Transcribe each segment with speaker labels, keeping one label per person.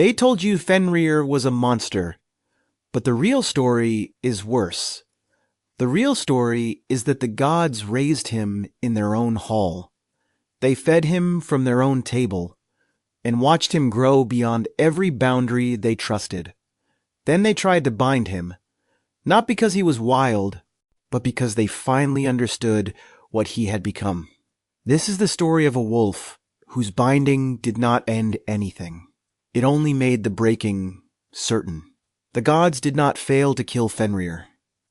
Speaker 1: They told you Fenrir was a monster, but the real story is worse. The real story is that the gods raised him in their own hall. They fed him from their own table and watched him grow beyond every boundary they trusted. Then they tried to bind him, not because he was wild, but because they finally understood what he had become. This is the story of a wolf whose binding did not end anything. It only made the breaking certain. The gods did not fail to kill Fenrir.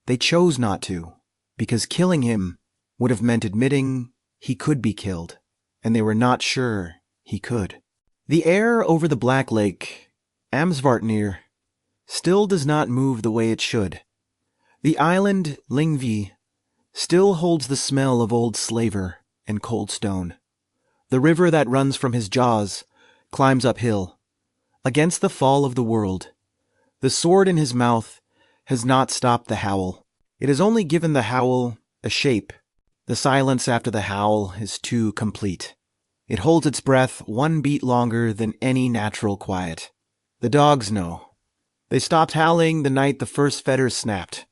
Speaker 1: They chose not to, because killing him would have meant admitting he could be killed, and they were not sure he could. The air over the Black Lake, Amsvartnir, still does not move the way it should. The island, Lyngvi, still holds the smell of old slaver and cold stone. The river that runs from his jaws climbs uphill, against the fall of the world. The sword in his mouth has not stopped the howl. It has only given the howl a shape. The silence after the howl is too complete. It holds its breath one beat longer than any natural quiet. The dogs know. They stopped howling the night the first fetters snapped.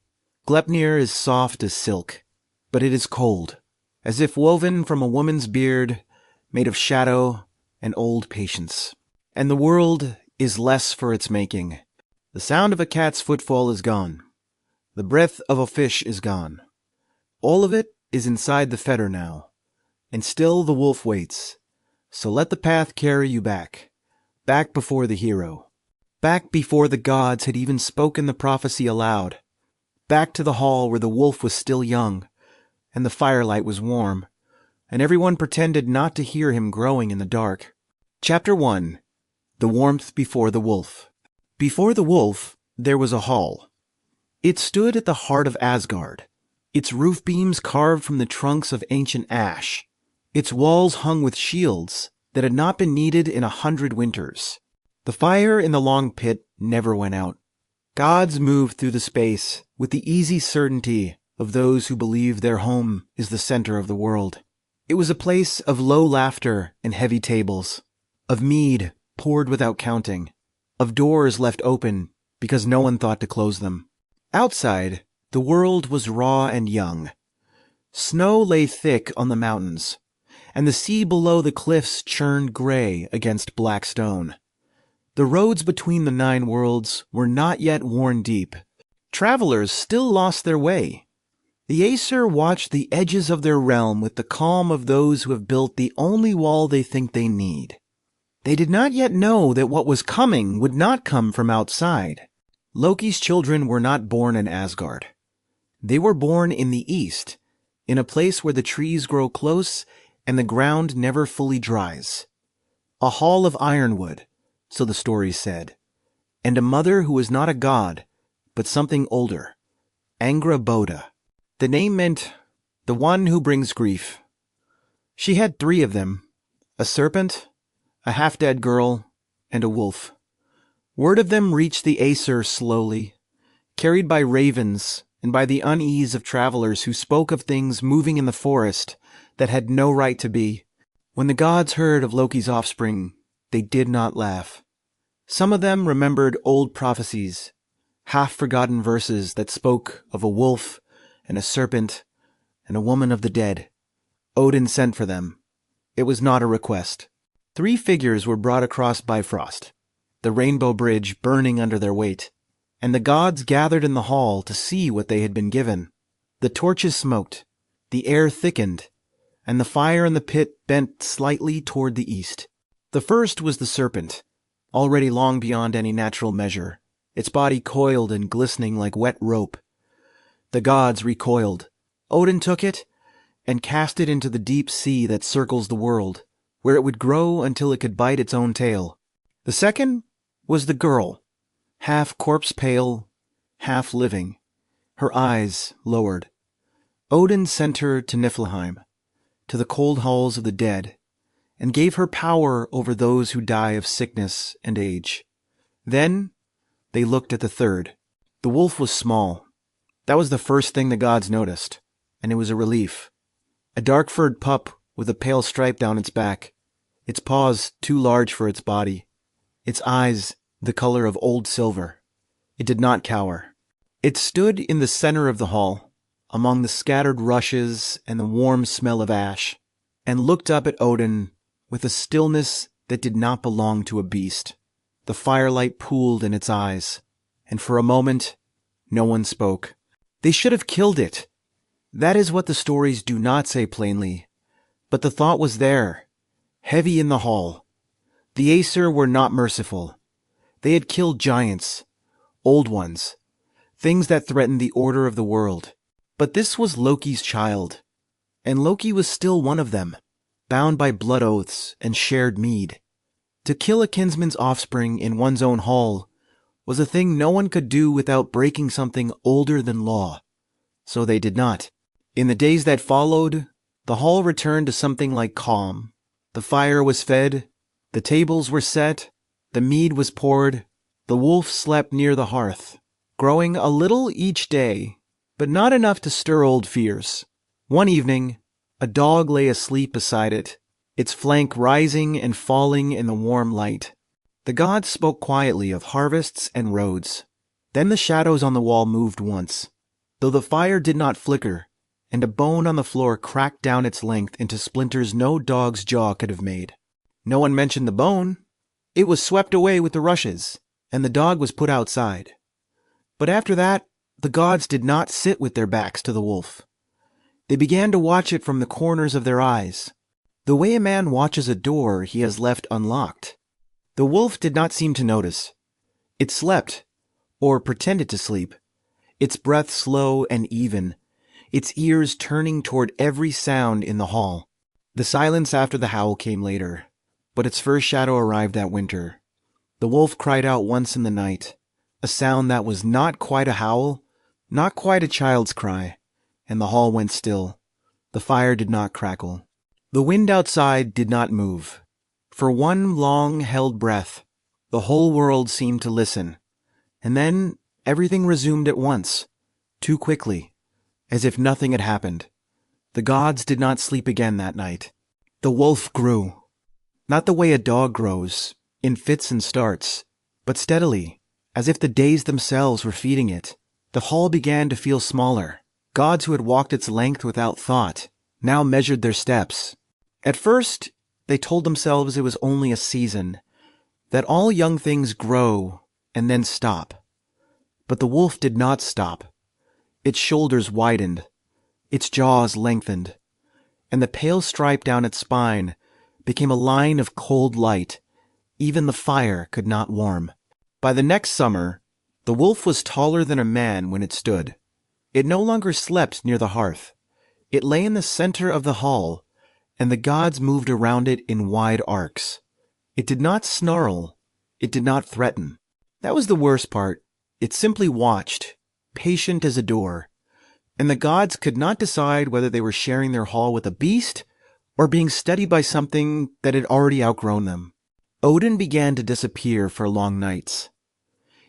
Speaker 1: Gleipnir is soft as silk, but it is cold, as if woven from a woman's beard, made of shadow and old patience. And the world is less for its making. The sound of a cat's footfall is gone. The breath of a fish is gone. All of it is inside the fetter now, and still the wolf waits. So let the path carry you back, back before the hero, back before the gods had even spoken the prophecy aloud, back to the hall where the wolf was still young, and the firelight was warm, and everyone pretended not to hear him growing in the dark. Chapter 1. The Warmth Before the Wolf. Before the wolf, there was a hall. It stood at the heart of Asgard, its roof beams carved from the trunks of ancient ash, its walls hung with shields that had not been needed in 100 winters. The fire in the long pit never went out. Gods moved through the space with the easy certainty of those who believe their home is the center of the world. It was a place of low laughter and heavy tables, of mead poured without counting, of doors left open because no one thought to close them. Outside, the world was raw and young. Snow lay thick on the mountains, and the sea below the cliffs churned gray against black stone. The roads between the 9 worlds were not yet worn deep. Travelers still lost their way. The Aesir watched the edges of their realm with the calm of those who have built the only wall they think they need. They did not yet know that what was coming would not come from outside. Loki's children were not born in Asgard. They were born in the east, in a place where the trees grow close and the ground never fully dries. A hall of ironwood, so the story said, and a mother who was not a god, but something older, Angra-Boda. The name meant the one who brings grief. She had 3 of them, a serpent, a half-dead girl, and a wolf. Word of them reached the Aesir slowly, carried by ravens and by the unease of travelers who spoke of things moving in the forest that had no right to be. When the gods heard of Loki's offspring, they did not laugh. Some of them remembered old prophecies, half-forgotten verses that spoke of a wolf and a serpent and a woman of the dead. Odin sent for them. It was not a request. 3 figures were brought across Bifrost, the rainbow bridge burning under their weight, and the gods gathered in the hall to see what they had been given. The torches smoked, the air thickened, and the fire in the pit bent slightly toward the east. The first was the serpent, already long beyond any natural measure, its body coiled and glistening like wet rope. The gods recoiled. Odin took it and cast it into the deep sea that circles the world, where it would grow until it could bite its own tail. The second was the girl, half corpse-pale, half living, her eyes lowered. Odin sent her to Niflheim, to the cold halls of the dead, and gave her power over those who die of sickness and age. Then they looked at the third. The wolf was small. That was the first thing the gods noticed, and it was a relief. A dark-furred pup with a pale stripe down its back, its paws too large for its body, its eyes the color of old silver. It did not cower. It stood in the center of the hall, among the scattered rushes and the warm smell of ash, and looked up at Odin with a stillness that did not belong to a beast. The firelight pooled in its eyes, and for a moment, no one spoke. They should have killed it. That is what the stories do not say plainly. But the thought was there, heavy in the hall. The Aesir were not merciful. They had killed giants, old ones, things that threatened the order of the world. But this was Loki's child, and Loki was still one of them, bound by blood oaths and shared mead. To kill a kinsman's offspring in one's own hall was a thing no one could do without breaking something older than law. So they did not. In the days that followed, the hall returned to something like calm. The fire was fed, the tables were set, the mead was poured, the wolf slept near the hearth, growing a little each day, but not enough to stir old fears. One evening, a dog lay asleep beside it, its flank rising and falling in the warm light. The gods spoke quietly of harvests and roads. Then the shadows on the wall moved once, though the fire did not flicker, and a bone on the floor cracked down its length into splinters no dog's jaw could have made. No one mentioned the bone. It was swept away with the rushes, and the dog was put outside. But after that, the gods did not sit with their backs to the wolf. They began to watch it from the corners of their eyes, the way a man watches a door he has left unlocked. The wolf did not seem to notice. It slept, or pretended to sleep, its breath slow and even, its ears turning toward every sound in the hall. The silence after the howl came later, but its first shadow arrived that winter. The wolf cried out once in the night, a sound that was not quite a howl, not quite a child's cry, and the hall went still. The fire did not crackle. The wind outside did not move. For one long-held breath, the whole world seemed to listen, and then everything resumed at once, too quickly, as if nothing had happened. The gods did not sleep again that night. The wolf grew, not the way a dog grows, in fits and starts, but steadily, as if the days themselves were feeding it. The hall began to feel smaller. Gods who had walked its length without thought now measured their steps. At first, they told themselves it was only a season, that all young things grow and then stop. But the wolf did not stop. Its shoulders widened, its jaws lengthened, and the pale stripe down its spine became a line of cold light even the fire could not warm. By the next summer, the wolf was taller than a man when it stood. It no longer slept near the hearth. It lay in the center of the hall, and the gods moved around it in wide arcs. It did not snarl. It did not threaten. That was the worst part. It simply watched, patient as a door, and the gods could not decide whether they were sharing their hall with a beast or being studied by something that had already outgrown them. Odin began to disappear for long nights.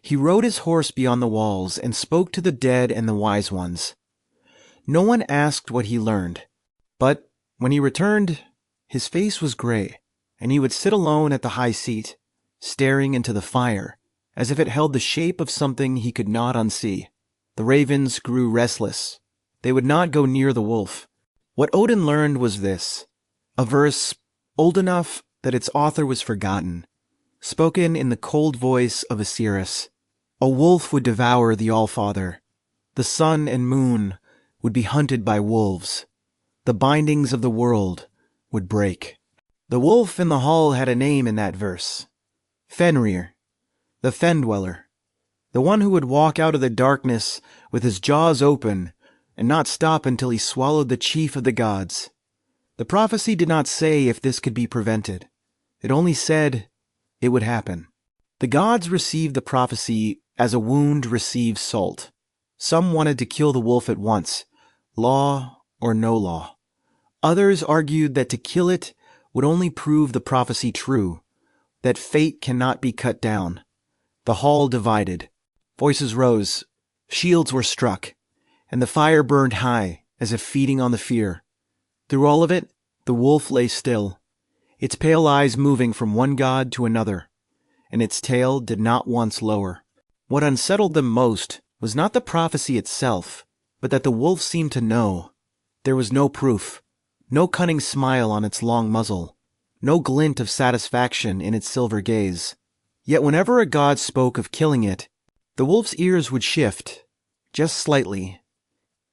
Speaker 1: He rode his horse beyond the walls and spoke to the dead and the wise ones. No one asked what he learned, but when he returned, his face was gray, and he would sit alone at the high seat, staring into the fire, as if it held the shape of something he could not unsee. The ravens grew restless. They would not go near the wolf. What Odin learned was this, a verse old enough that its author was forgotten, spoken in the cold voice of Osiris. A wolf would devour the Allfather. The sun and moon would be hunted by wolves. The bindings of the world would break. The wolf in the hall had a name in that verse. Fenrir, the Fen-dweller, the one who would walk out of the darkness with his jaws open and not stop until he swallowed the chief of the gods. The prophecy did not say if this could be prevented. It only said it would happen. The gods received the prophecy as a wound receives salt. Some wanted to kill the wolf at once, law or no law. Others argued that to kill it would only prove the prophecy true, that fate cannot be cut down. The hall divided. Voices rose, shields were struck, and the fire burned high as if feeding on the fear. Through all of it, the wolf lay still, its pale eyes moving from one god to another, and its tail did not once lower. What unsettled them most was not the prophecy itself, but that the wolf seemed to know. There was no proof, no cunning smile on its long muzzle, no glint of satisfaction in its silver gaze. Yet whenever a god spoke of killing it, the wolf's ears would shift, just slightly,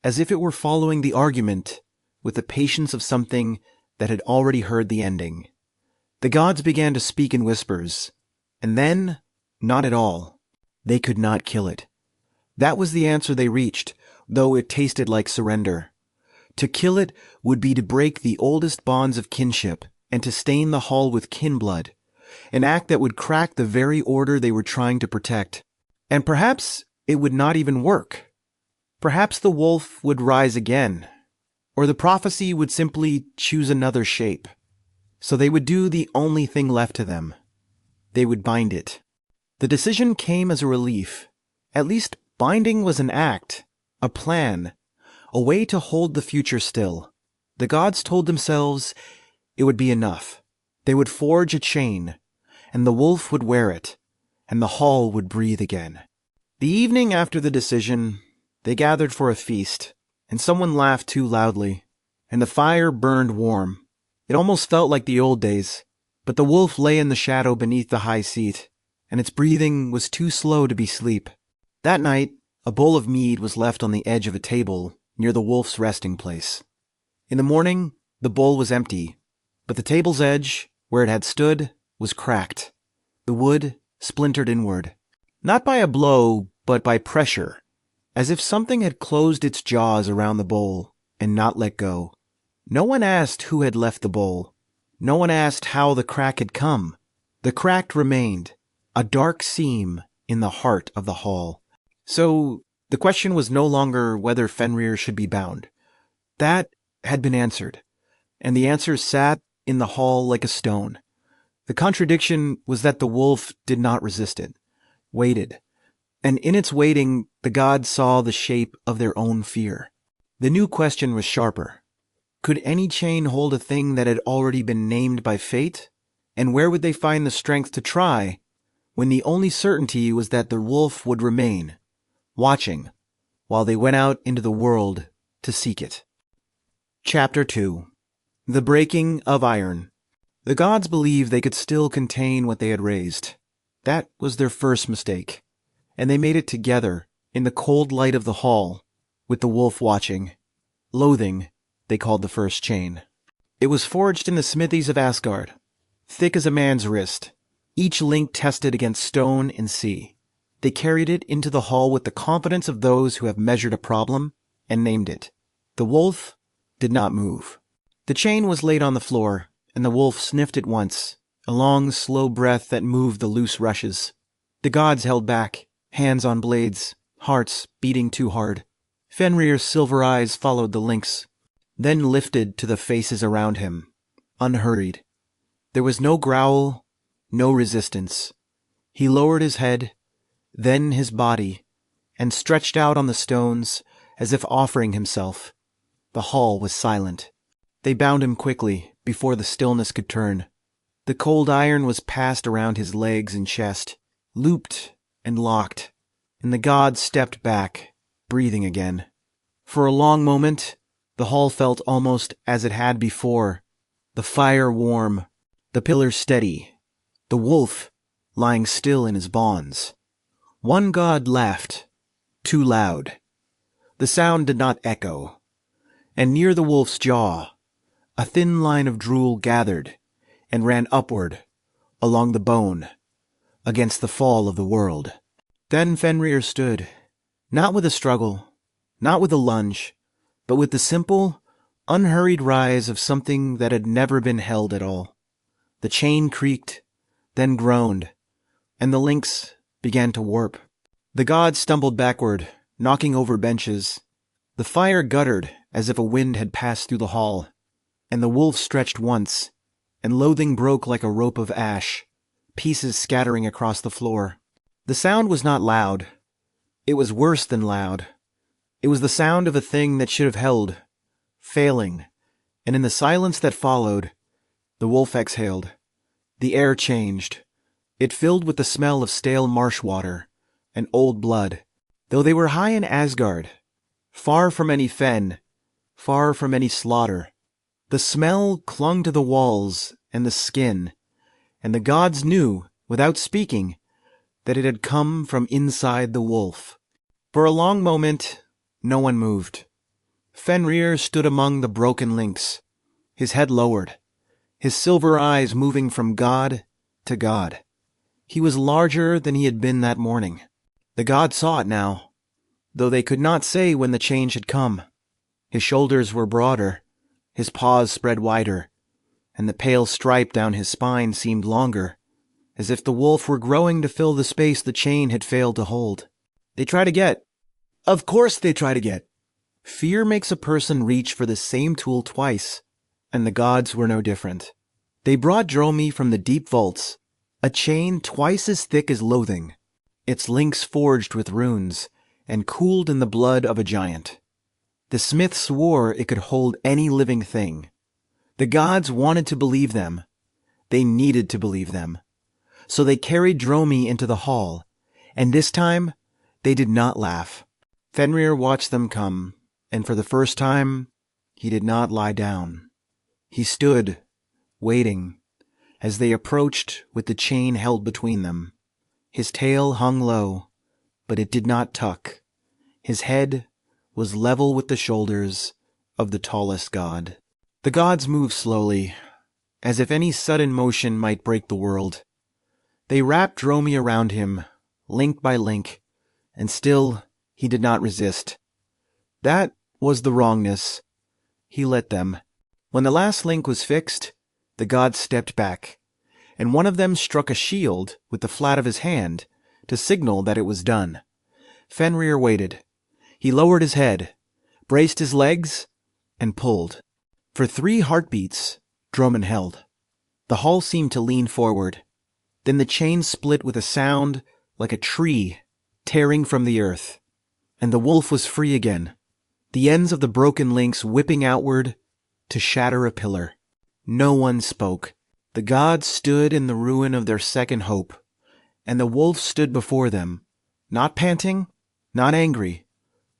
Speaker 1: as if it were following the argument with the patience of something that had already heard the ending. The gods began to speak in whispers, and then, not at all. They could not kill it. That was the answer they reached, though it tasted like surrender. To kill it would be to break the oldest bonds of kinship and to stain the hall with kin blood, an act that would crack the very order they were trying to protect. And perhaps it would not even work. Perhaps the wolf would rise again, or the prophecy would simply choose another shape. So they would do the only thing left to them. They would bind it. The decision came as a relief. At least binding was an act, a plan, a way to hold the future still. The gods told themselves it would be enough. They would forge a chain, and the wolf would wear it, and the hall would breathe again. The evening after the decision, they gathered for a feast, and someone laughed too loudly, and the fire burned warm. It almost felt like the old days, but the wolf lay in the shadow beneath the high seat, and its breathing was too slow to be sleep. That night, a bowl of mead was left on the edge of a table near the wolf's resting place. In the morning, the bowl was empty, but the table's edge, where it had stood, was cracked. The wood splintered inward, not by a blow, but by pressure, as if something had closed its jaws around the bowl and not let go. No one asked who had left the bowl. No one asked how the crack had come. The crack remained, a dark seam in the heart of the hall. So the question was no longer whether Fenrir should be bound. That had been answered, and the answer sat in the hall like a stone. The contradiction was that the wolf did not resist it, waited, and in its waiting the gods saw the shape of their own fear. The new question was sharper. Could any chain hold a thing that had already been named by fate? And where would they find the strength to try, when the only certainty was that the wolf would remain, watching, while they went out into the world to seek it? Chapter 2. The Breaking of Iron. The gods believed they could still contain what they had raised. That was their first mistake, and they made it together in the cold light of the hall, with the wolf watching. Loathing, they called the first chain. It was forged in the smithies of Asgard, thick as a man's wrist, each link tested against stone and sea. They carried it into the hall with the confidence of those who have measured a problem and named it. The wolf did not move. The chain was laid on the floor, and the wolf sniffed it once, a long, slow breath that moved the loose rushes. The gods held back, hands on blades, hearts beating too hard. Fenrir's silver eyes followed the links, then lifted to the faces around him, unhurried. There was no growl, no resistance. He lowered his head, then his body, and stretched out on the stones as if offering himself. The hall was silent. They bound him quickly before the stillness could turn. The cold iron was passed around his legs and chest, looped and locked, and the god stepped back, breathing again. For a long moment, the hall felt almost as it had before, the fire warm, the pillars steady, the wolf lying still in his bonds. One god laughed, too loud. The sound did not echo, and near the wolf's jaw, a thin line of drool gathered and ran upward along the bone against the fall of the world. Then Fenrir stood, not with a struggle, not with a lunge, but with the simple, unhurried rise of something that had never been held at all. The chain creaked, then groaned, and the links began to warp. The god stumbled backward, knocking over benches. The fire guttered as if a wind had passed through the hall, and the wolf stretched once, and loathing broke like a rope of ash, pieces scattering across the floor. The sound was not loud. It was worse than loud. It was the sound of a thing that should have held, failing, and in the silence that followed, the wolf exhaled. The air changed. It filled with the smell of stale marsh water and old blood. Though they were high in Asgard, far from any fen, far from any slaughter, the smell clung to the walls and the skin, and the gods knew, without speaking, that it had come from inside the wolf. For a long moment, no one moved. Fenrir stood among the broken links, his head lowered, his silver eyes moving from god to god. He was larger than he had been that morning. The gods saw it now, though they could not say when the change had come. His shoulders were broader, his paws spread wider, and the pale stripe down his spine seemed longer, as if the wolf were growing to fill the space the chain had failed to hold. They try to get. Of course they try to get. Fear makes a person reach for the same tool twice, and the gods were no different. They brought Dromi from the deep vaults, a chain twice as thick as loathing, its links forged with runes and cooled in the blood of a giant. The smith swore it could hold any living thing. The gods wanted to believe them. They needed to believe them. So they carried Dromi into the hall, and this time they did not laugh. Fenrir watched them come, and for the first time he did not lie down. He stood, waiting, as they approached with the chain held between them. His tail hung low, but it did not tuck. His head was level with the shoulders of the tallest god. The gods moved slowly, as if any sudden motion might break the world. They wrapped Dromi around him, link by link, and still he did not resist. That was the wrongness. He let them. When the last link was fixed, the gods stepped back, and one of them struck a shield with the flat of his hand to signal that it was done. Fenrir waited. He lowered his head, braced his legs, and pulled. For 3 heartbeats, Dromin held. The hall seemed to lean forward. Then the chain split with a sound like a tree tearing from the earth, and the wolf was free again, the ends of the broken links whipping outward to shatter a pillar. No one spoke. The gods stood in the ruin of their second hope, and the wolf stood before them, not panting, not angry,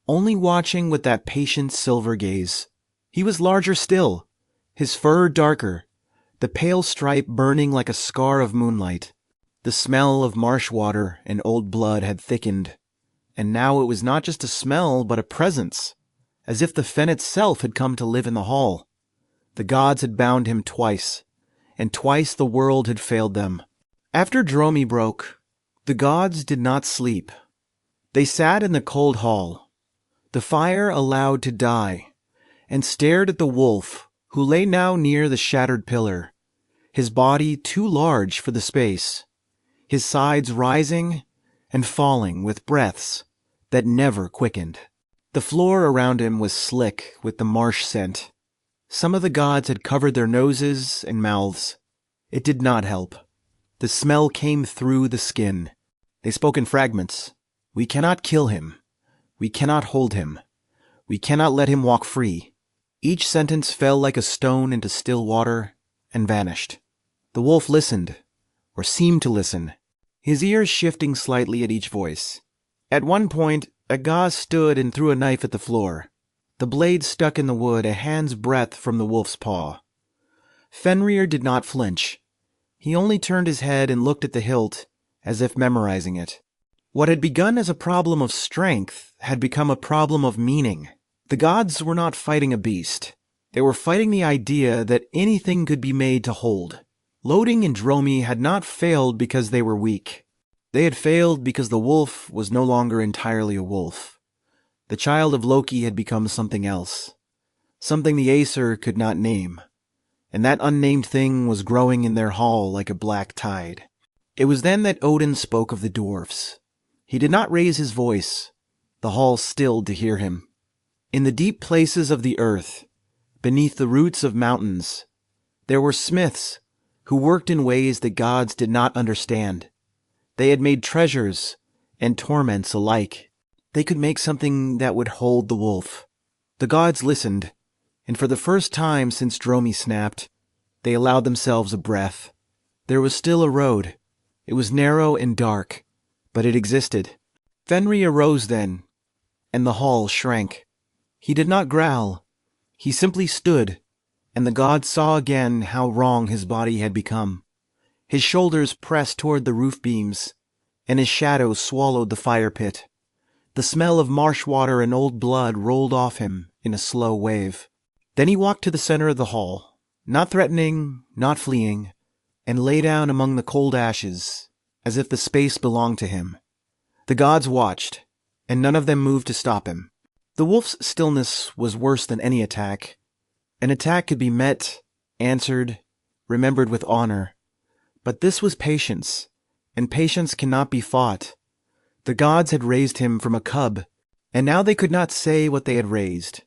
Speaker 1: only watching with that patient silver gaze. He was larger still, his fur darker, the pale stripe burning like a scar of moonlight. The smell of marsh water and old blood had thickened, and now it was not just a smell but a presence, as if the fen itself had come to live in the hall. The gods had bound him twice, and twice the world had failed them. After Dromi broke, the gods did not sleep. They sat in the cold hall, the fire allowed to die, and stared at the wolf, who lay now near the shattered pillar, his body too large for the space, his sides rising and falling with breaths that never quickened. The floor around him was slick with the marsh scent. Some of the gods had covered their noses and mouths. It did not help. The smell came through the skin. They spoke in fragments. We cannot kill him. We cannot hold him. We cannot let him walk free. Each sentence fell like a stone into still water and vanished. The wolf listened, or seemed to listen, his ears shifting slightly at each voice. At one point, a god stood and threw a knife at the floor. The blade stuck in the wood a hand's breadth from the wolf's paw. Fenrir did not flinch. He only turned his head and looked at the hilt, as if memorizing it. What had begun as a problem of strength had become a problem of meaning. The gods were not fighting a beast. They were fighting the idea that anything could be made to hold. Loding and Dromi had not failed because they were weak. They had failed because the wolf was no longer entirely a wolf. The child of Loki had become something else, something the Aesir could not name, and that unnamed thing was growing in their hall like a black tide. It was then that Odin spoke of the dwarfs. He did not raise his voice. The hall stilled to hear him. In the deep places of the earth, beneath the roots of mountains, there were smiths who worked in ways that gods did not understand. They had made treasures and torments alike. They could make something that would hold the wolf. The gods listened, and for the first time since Dromi snapped, they allowed themselves a breath. There was still a road, It was narrow and dark, but it existed. Fenrir arose then, and the hall shrank. He did not growl. He simply stood, and the gods saw again how wrong his body had become. His shoulders pressed toward the roof beams, and his shadow swallowed the fire pit. The smell of marsh water and old blood rolled off him in a slow wave. Then he walked to the center of the hall, not threatening, not fleeing, and lay down among the cold ashes, as if the space belonged to him. The gods watched, and none of them moved to stop him. The wolf's stillness was worse than any attack. An attack could be met, answered, remembered with honor. But this was patience, and patience cannot be fought. The gods had raised him from a cub, and now they could not say what they had raised.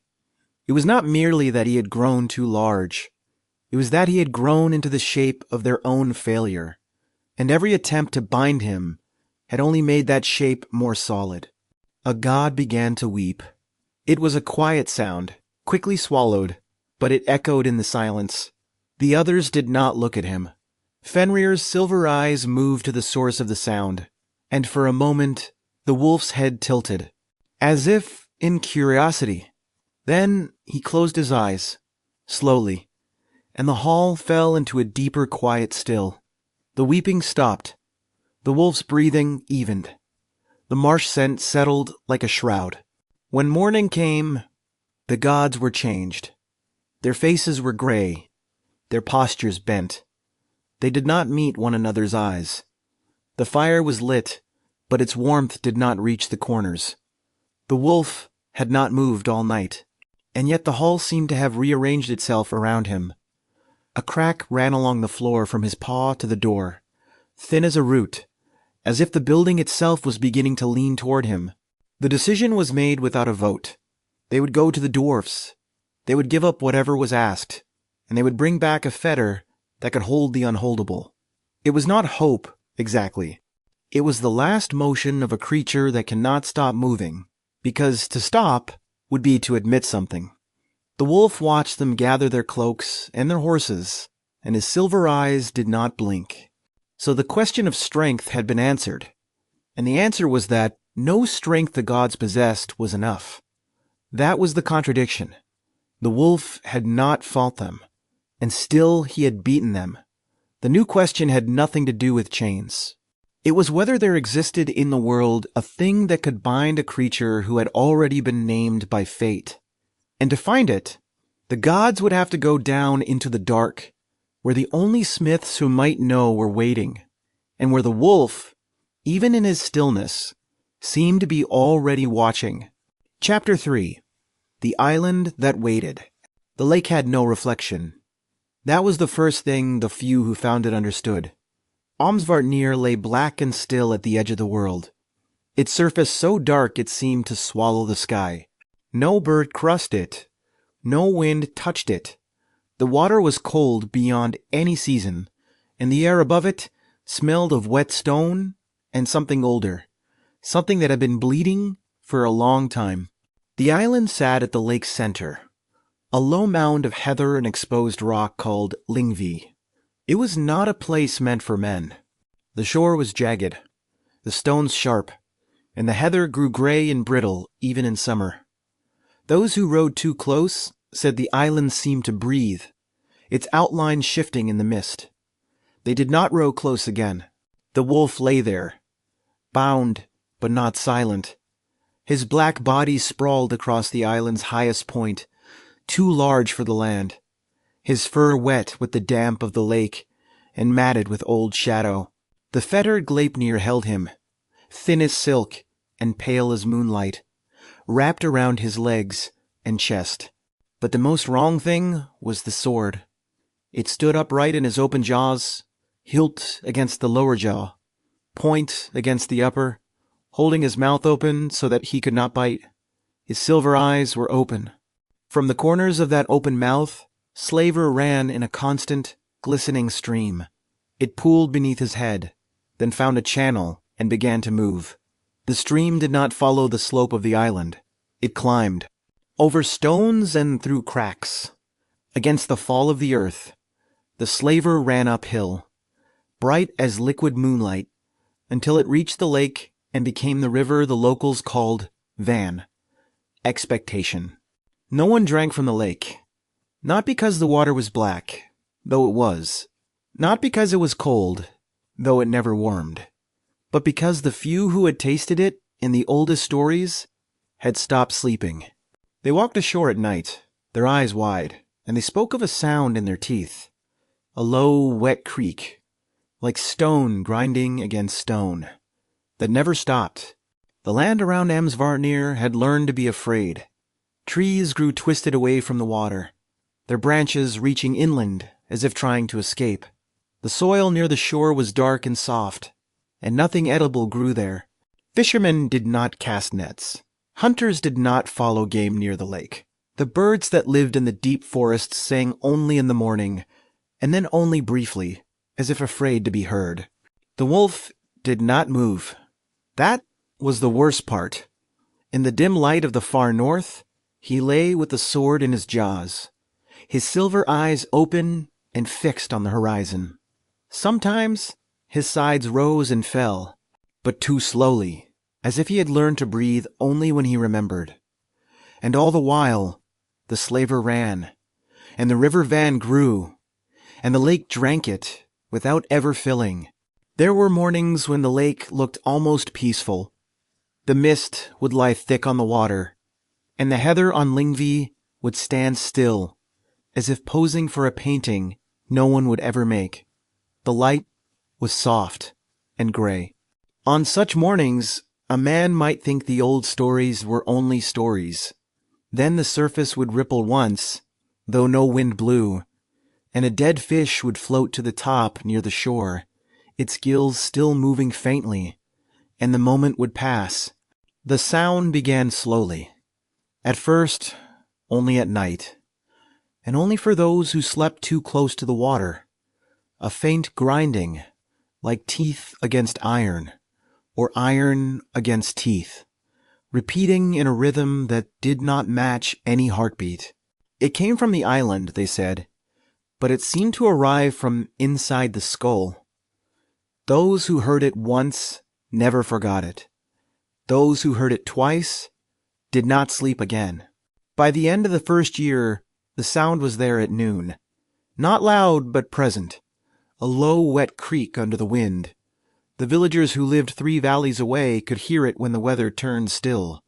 Speaker 1: It was not merely that he had grown too large. It was that he had grown into the shape of their own failure, and every attempt to bind him had only made that shape more solid. A god began to weep. It was a quiet sound, quickly swallowed, but it echoed in the silence. The others did not look at him. Fenrir's silver eyes moved to the source of the sound, and for a moment the wolf's head tilted, as if in curiosity. Then he closed his eyes, slowly, and the hall fell into a deeper quiet still. The weeping stopped. The wolf's breathing evened. The marsh scent settled like a shroud. When morning came, the gods were changed. Their faces were gray, their postures bent. They did not meet one another's eyes. The fire was lit, but its warmth did not reach the corners. The wolf had not moved all night, and yet the hall seemed to have rearranged itself around him. A crack ran along the floor from his paw to the door, thin as a root, as if the building itself was beginning to lean toward him. The decision was made without a vote. They would go to the dwarfs. They would give up whatever was asked, and they would bring back a fetter that could hold the unholdable. It was not hope, exactly. It was the last motion of a creature that cannot stop moving, because to stop would be to admit something. The wolf watched them gather their cloaks and their horses, and his silver eyes did not blink. So the question of strength had been answered, and the answer was that no strength the gods possessed was enough. That was the contradiction. The wolf had not fought them, and still he had beaten them. The new question had nothing to do with chains. It was whether there existed in the world a thing that could bind a creature who had already been named by fate. And to find it, the gods would have to go down into the dark, where the only smiths who might know were waiting, and where the wolf, even in his stillness, seemed to be already watching. Chapter 3. The Island That Waited. The lake had no reflection. That was the first thing the few who found it understood. Amsvartnir lay black and still at the edge of the world. Its surface so dark it seemed to swallow the sky. No bird crossed it. No wind touched it. The water was cold beyond any season, and the air above it smelled of wet stone and something older, something that had been bleeding for a long time. The island sat at the lake's center, a low mound of heather and exposed rock called Lyngvi. It was not a place meant for men. The shore was jagged, the stones sharp, and the heather grew gray and brittle even in summer. Those who rode too close said the island seemed to breathe, its outline shifting in the mist. They did not row close again. The wolf lay there, bound but not silent. His black body sprawled across the island's highest point, too large for the land. His fur wet with the damp of the lake and matted with old shadow. The fettered Gleipnir held him, thin as silk and pale as moonlight, wrapped around his legs and chest. But the most wrong thing was the sword. It stood upright in his open jaws, hilt against the lower jaw, point against the upper, holding his mouth open so that he could not bite. His silver eyes were open. From the corners of that open mouth, slaver ran in a constant, glistening stream. It pooled beneath his head, then found a channel and began to move. The stream did not follow the slope of the island. It climbed, over stones and through cracks. Against the fall of the earth, the slaver ran uphill. Bright as liquid moonlight, until it reached the lake and became the river the locals called Van, expectation. No one drank from the lake, not because the water was black, though it was, not because it was cold, though it never warmed, but because the few who had tasted it in the oldest stories had stopped sleeping. They walked ashore at night, their eyes wide, and they spoke of a sound in their teeth, a low, wet creak, like stone grinding against stone, that never stopped. The land around Amsvarnir had learned to be afraid. Trees grew twisted away from the water, their branches reaching inland as if trying to escape. The soil near the shore was dark and soft, and nothing edible grew there. Fishermen did not cast nets. Hunters did not follow game near the lake. The birds that lived in the deep forests sang only in the morning, and then only briefly, as if afraid to be heard. The wolf did not move. That was the worst part. In the dim light of the far north, he lay with the sword in his jaws, his silver eyes open and fixed on the horizon. Sometimes his sides rose and fell, but too slowly, as if he had learned to breathe only when he remembered. And all the while, the slaver ran, and the river Van grew, and the lake drank it without ever filling. There were mornings when the lake looked almost peaceful. The mist would lie thick on the water, and the heather on Lyngvi would stand still, as if posing for a painting no one would ever make. The light was soft and gray. On such mornings, a man might think the old stories were only stories. Then the surface would ripple once, though no wind blew, and a dead fish would float to the top near the shore, its gills still moving faintly, and the moment would pass. The sound began slowly. At first, only at night, and only for those who slept too close to the water. A faint grinding, like teeth against iron, or iron against teeth, repeating in a rhythm that did not match any heartbeat. It came from the island, they said, but it seemed to arrive from inside the skull. Those who heard it once never forgot it. Those who heard it twice did not sleep again. By the end of the first year, the sound was there at noon. Not loud, but present. A low, wet creak under the wind. The villagers who lived 3 valleys away could hear it when the weather turned still.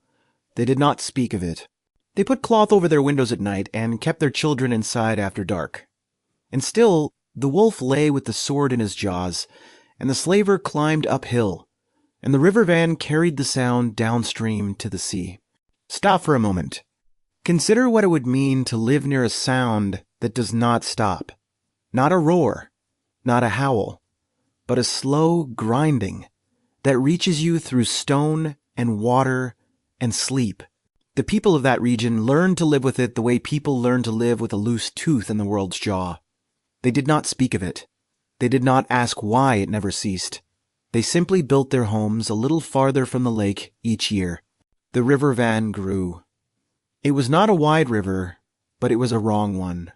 Speaker 1: They did not speak of it. They put cloth over their windows at night and kept their children inside after dark. And still, the wolf lay with the sword in his jaws, and the slaver climbed uphill, and the river Van carried the sound downstream to the sea. Stop for a moment. Consider what it would mean to live near a sound that does not stop. Not a roar, not a howl, but a slow grinding that reaches you through stone and water and sleep. The people of that region learned to live with it the way people learn to live with a loose tooth in the world's jaw. They did not speak of it. They did not ask why it never ceased. They simply built their homes a little farther from the lake each year. The river Van grew. It was not a wide river, but it was a wrong one.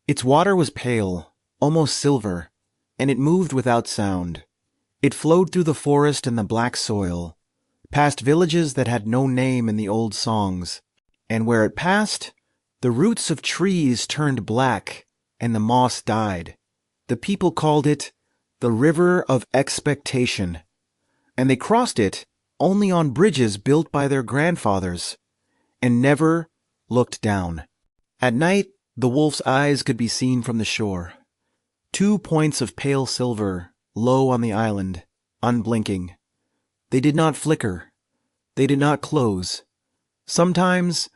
Speaker 1: Its water was pale, almost silver, and it moved without sound. It flowed through the forest and the black soil, past villages that had no name in the old songs, and where it passed, the roots of trees turned black and the moss died. The people called it the River of Expectation, and they crossed it only on bridges built by their grandfathers, and never looked down. At night, the wolf's eyes could be seen from the shore. 2 points of pale silver, low on the island, unblinking. They did not flicker. They did not close. Sometimes,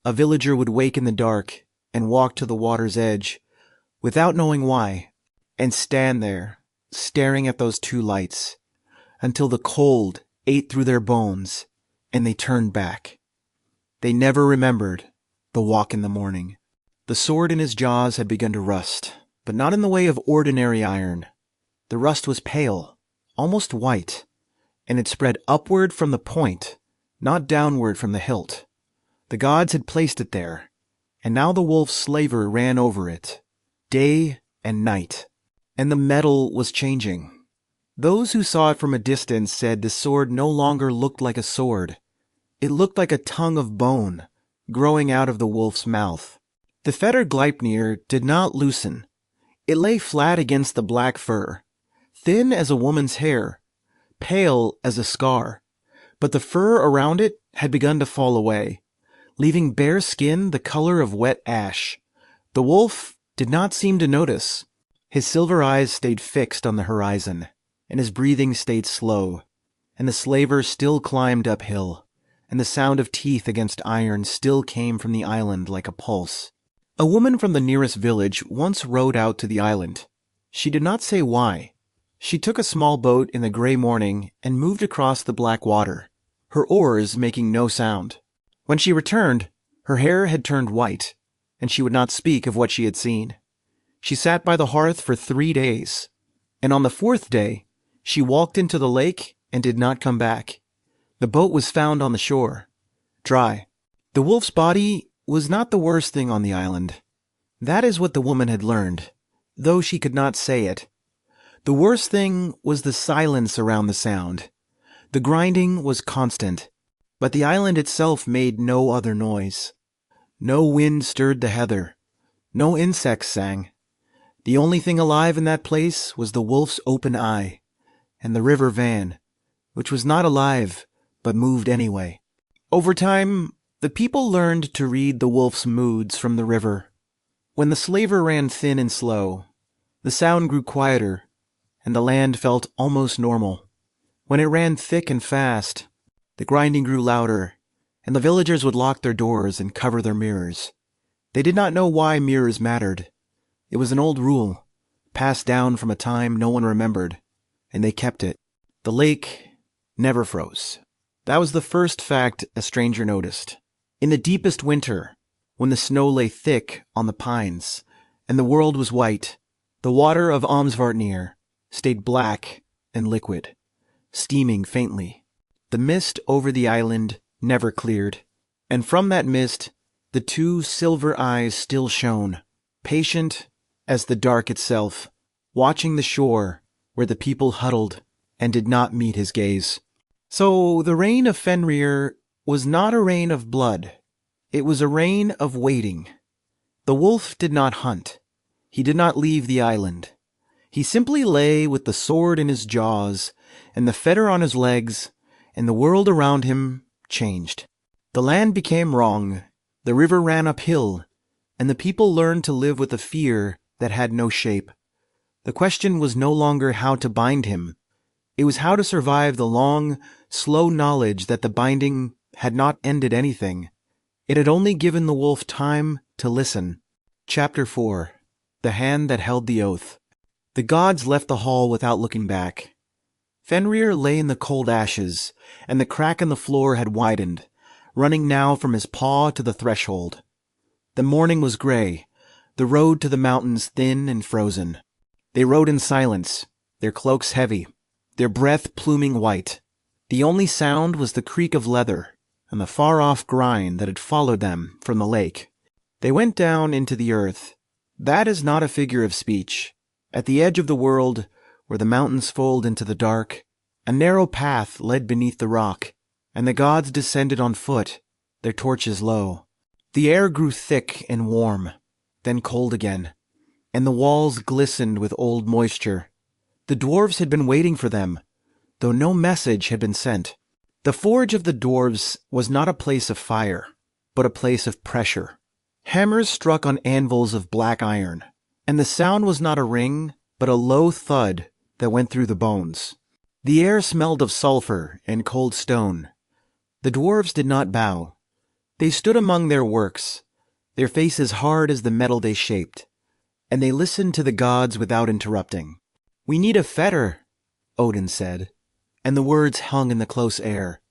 Speaker 1: a villager would wake in the dark and walk to the water's edge, without knowing why, and stand there, staring at those 2 lights, until the cold ate through their bones, and they turned back. They never remembered the walk in the morning. The sword in his jaws had begun to rust, but not in the way of ordinary iron. The rust was pale, almost white, and it spread upward from the point, not downward from the hilt. The gods had placed it there, and now the wolf's slaver ran over it, day and night, and the metal was changing. Those who saw it from a distance said the sword no longer looked like a sword. It looked like a tongue of bone growing out of the wolf's mouth. The fetter Gleipnir did not loosen. It lay flat against the black fur, thin as a woman's hair, pale as a scar, but the fur around it had begun to fall away, leaving bare skin the color of wet ash. The wolf did not seem to notice. His silver eyes stayed fixed on the horizon, and his breathing stayed slow, and the slaver still climbed uphill, and the sound of teeth against iron still came from the island like a pulse. A woman from the nearest village once rowed out to the island. She did not say why. She took a small boat in the gray morning and moved across the black water, her oars making no sound. When she returned, her hair had turned white, and she would not speak of what she had seen. She sat by the hearth for 3 days, and on the 4th day, she walked into the lake and did not come back. The boat was found on the shore, dry. The wolf's body was not the worst thing on the island. That is what the woman had learned, though she could not say it. The worst thing was the silence around the sound. The grinding was constant, but the island itself made no other noise. No wind stirred the heather. No insects sang. The only thing alive in that place was the wolf's open eye, and the river Van, which was not alive, but moved anyway. Over time, the people learned to read the wolf's moods from the river. When the slaver ran thin and slow, the sound grew quieter, and the land felt almost normal. When it ran thick and fast, the grinding grew louder, and the villagers would lock their doors and cover their mirrors. They did not know why mirrors mattered. It was an old rule, passed down from a time no one remembered, and they kept it. The lake never froze. That was the first fact a stranger noticed. In the deepest winter, when the snow lay thick on the pines, and the world was white, the water of Amsvartnir stayed black and liquid, steaming faintly. The mist over the island never cleared, and from that mist the 2 silver eyes still shone, patient as the dark itself, watching the shore where the people huddled and did not meet his gaze. So the reign of Fenrir was not a reign of blood. It was a reign of waiting. The wolf did not hunt. He did not leave the island. He simply lay with the sword in his jaws and the fetter on his legs, and the world around him changed. The land became wrong, the river ran uphill, and the people learned to live with a fear that had no shape. The question was no longer how to bind him. It was how to survive the long, slow knowledge that the binding had not ended anything. It had only given the wolf time to listen. Chapter 4. The Hand That Held the Oath. The gods left the hall without looking back. Fenrir lay in the cold ashes, and the crack in the floor had widened, running now from his paw to the threshold. The morning was gray, the road to the mountains thin and frozen. They rode in silence, their cloaks heavy, their breath pluming white. The only sound was the creak of leather and the far-off grind that had followed them from the lake. They went down into the earth. That is not a figure of speech. At the edge of the world, where the mountains fold into the dark, a narrow path led beneath the rock, and the gods descended on foot, their torches low. The air grew thick and warm, then cold again, and the walls glistened with old moisture. The dwarves had been waiting for them, though no message had been sent. The forge of the dwarves was not a place of fire, but a place of pressure. Hammers struck on anvils of black iron, and the sound was not a ring, but a low thud that went through the bones. The air smelled of sulfur and cold stone. The dwarves did not bow. They stood among their works, their faces hard as the metal they shaped, and they listened to the gods without interrupting. "We need a fetter," Odin said, and the words hung in the close air.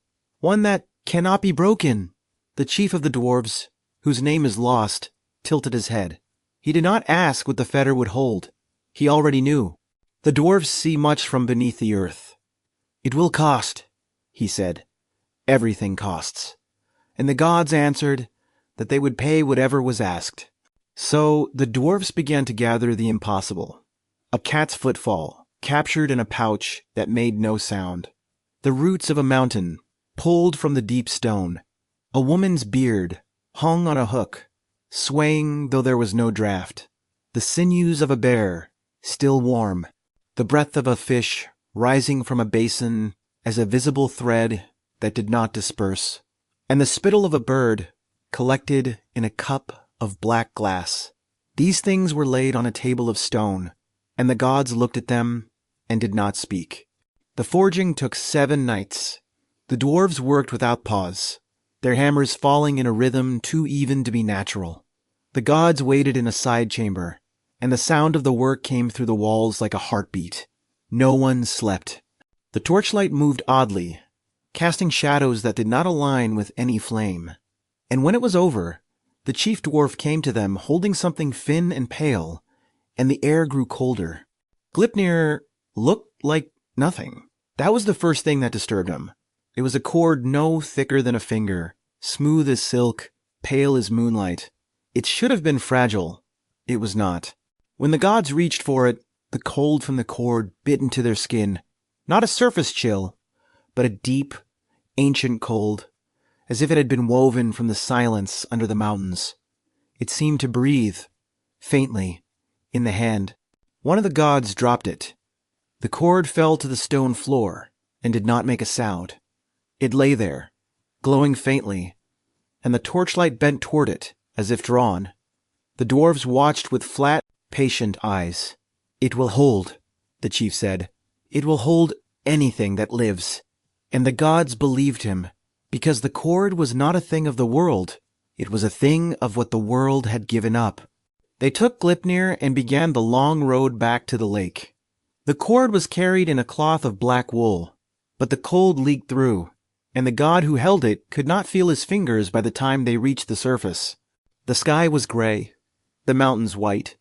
Speaker 1: "One that cannot be broken." The chief of the dwarves, whose name is lost, tilted his head. He did not ask what the fetter would hold. He already knew. The dwarves see much from beneath the earth. "It will cost," he said. "Everything costs." And the gods answered that they would pay whatever was asked. So the dwarves began to gather the impossible. A cat's footfall captured in a pouch that made no sound. The roots of a mountain, pulled from the deep stone. A woman's beard, hung on a hook, swaying though there was no draught. The sinews of a bear, still warm. The breath of a fish, rising from a basin as a visible thread that did not disperse. And the spittle of a bird, collected in a cup of black glass. These things were laid on a table of stone, and the gods looked at them and did not speak. The forging took 7 nights. The dwarves worked without pause, their hammers falling in a rhythm too even to be natural. The gods waited in a side chamber, and the sound of the work came through the walls like a heartbeat. No one slept. The torchlight moved oddly, casting shadows that did not align with any flame. And when it was over, the chief dwarf came to them holding something thin and pale, and the air grew colder. Gleipnir looked like nothing. That was the first thing that disturbed him. It was a cord no thicker than a finger, smooth as silk, pale as moonlight. It should have been fragile. It was not. When the gods reached for it, the cold from the cord bit into their skin. Not a surface chill, but a deep, ancient cold, as if it had been woven from the silence under the mountains. It seemed to breathe, faintly, in the hand. One of the gods dropped it. The cord fell to the stone floor and did not make a sound. It lay there, glowing faintly, and the torchlight bent toward it, as if drawn. The dwarves watched with flat, patient eyes. "It will hold," the chief said. "It will hold anything that lives." And the gods believed him, because the cord was not a thing of the world. It was a thing of what the world had given up. They took Gleipnir and began the long road back to the lake. The cord was carried in a cloth of black wool, but the cold leaked through, and the god who held it could not feel his fingers by the time they reached the surface. The sky was gray, the mountains white,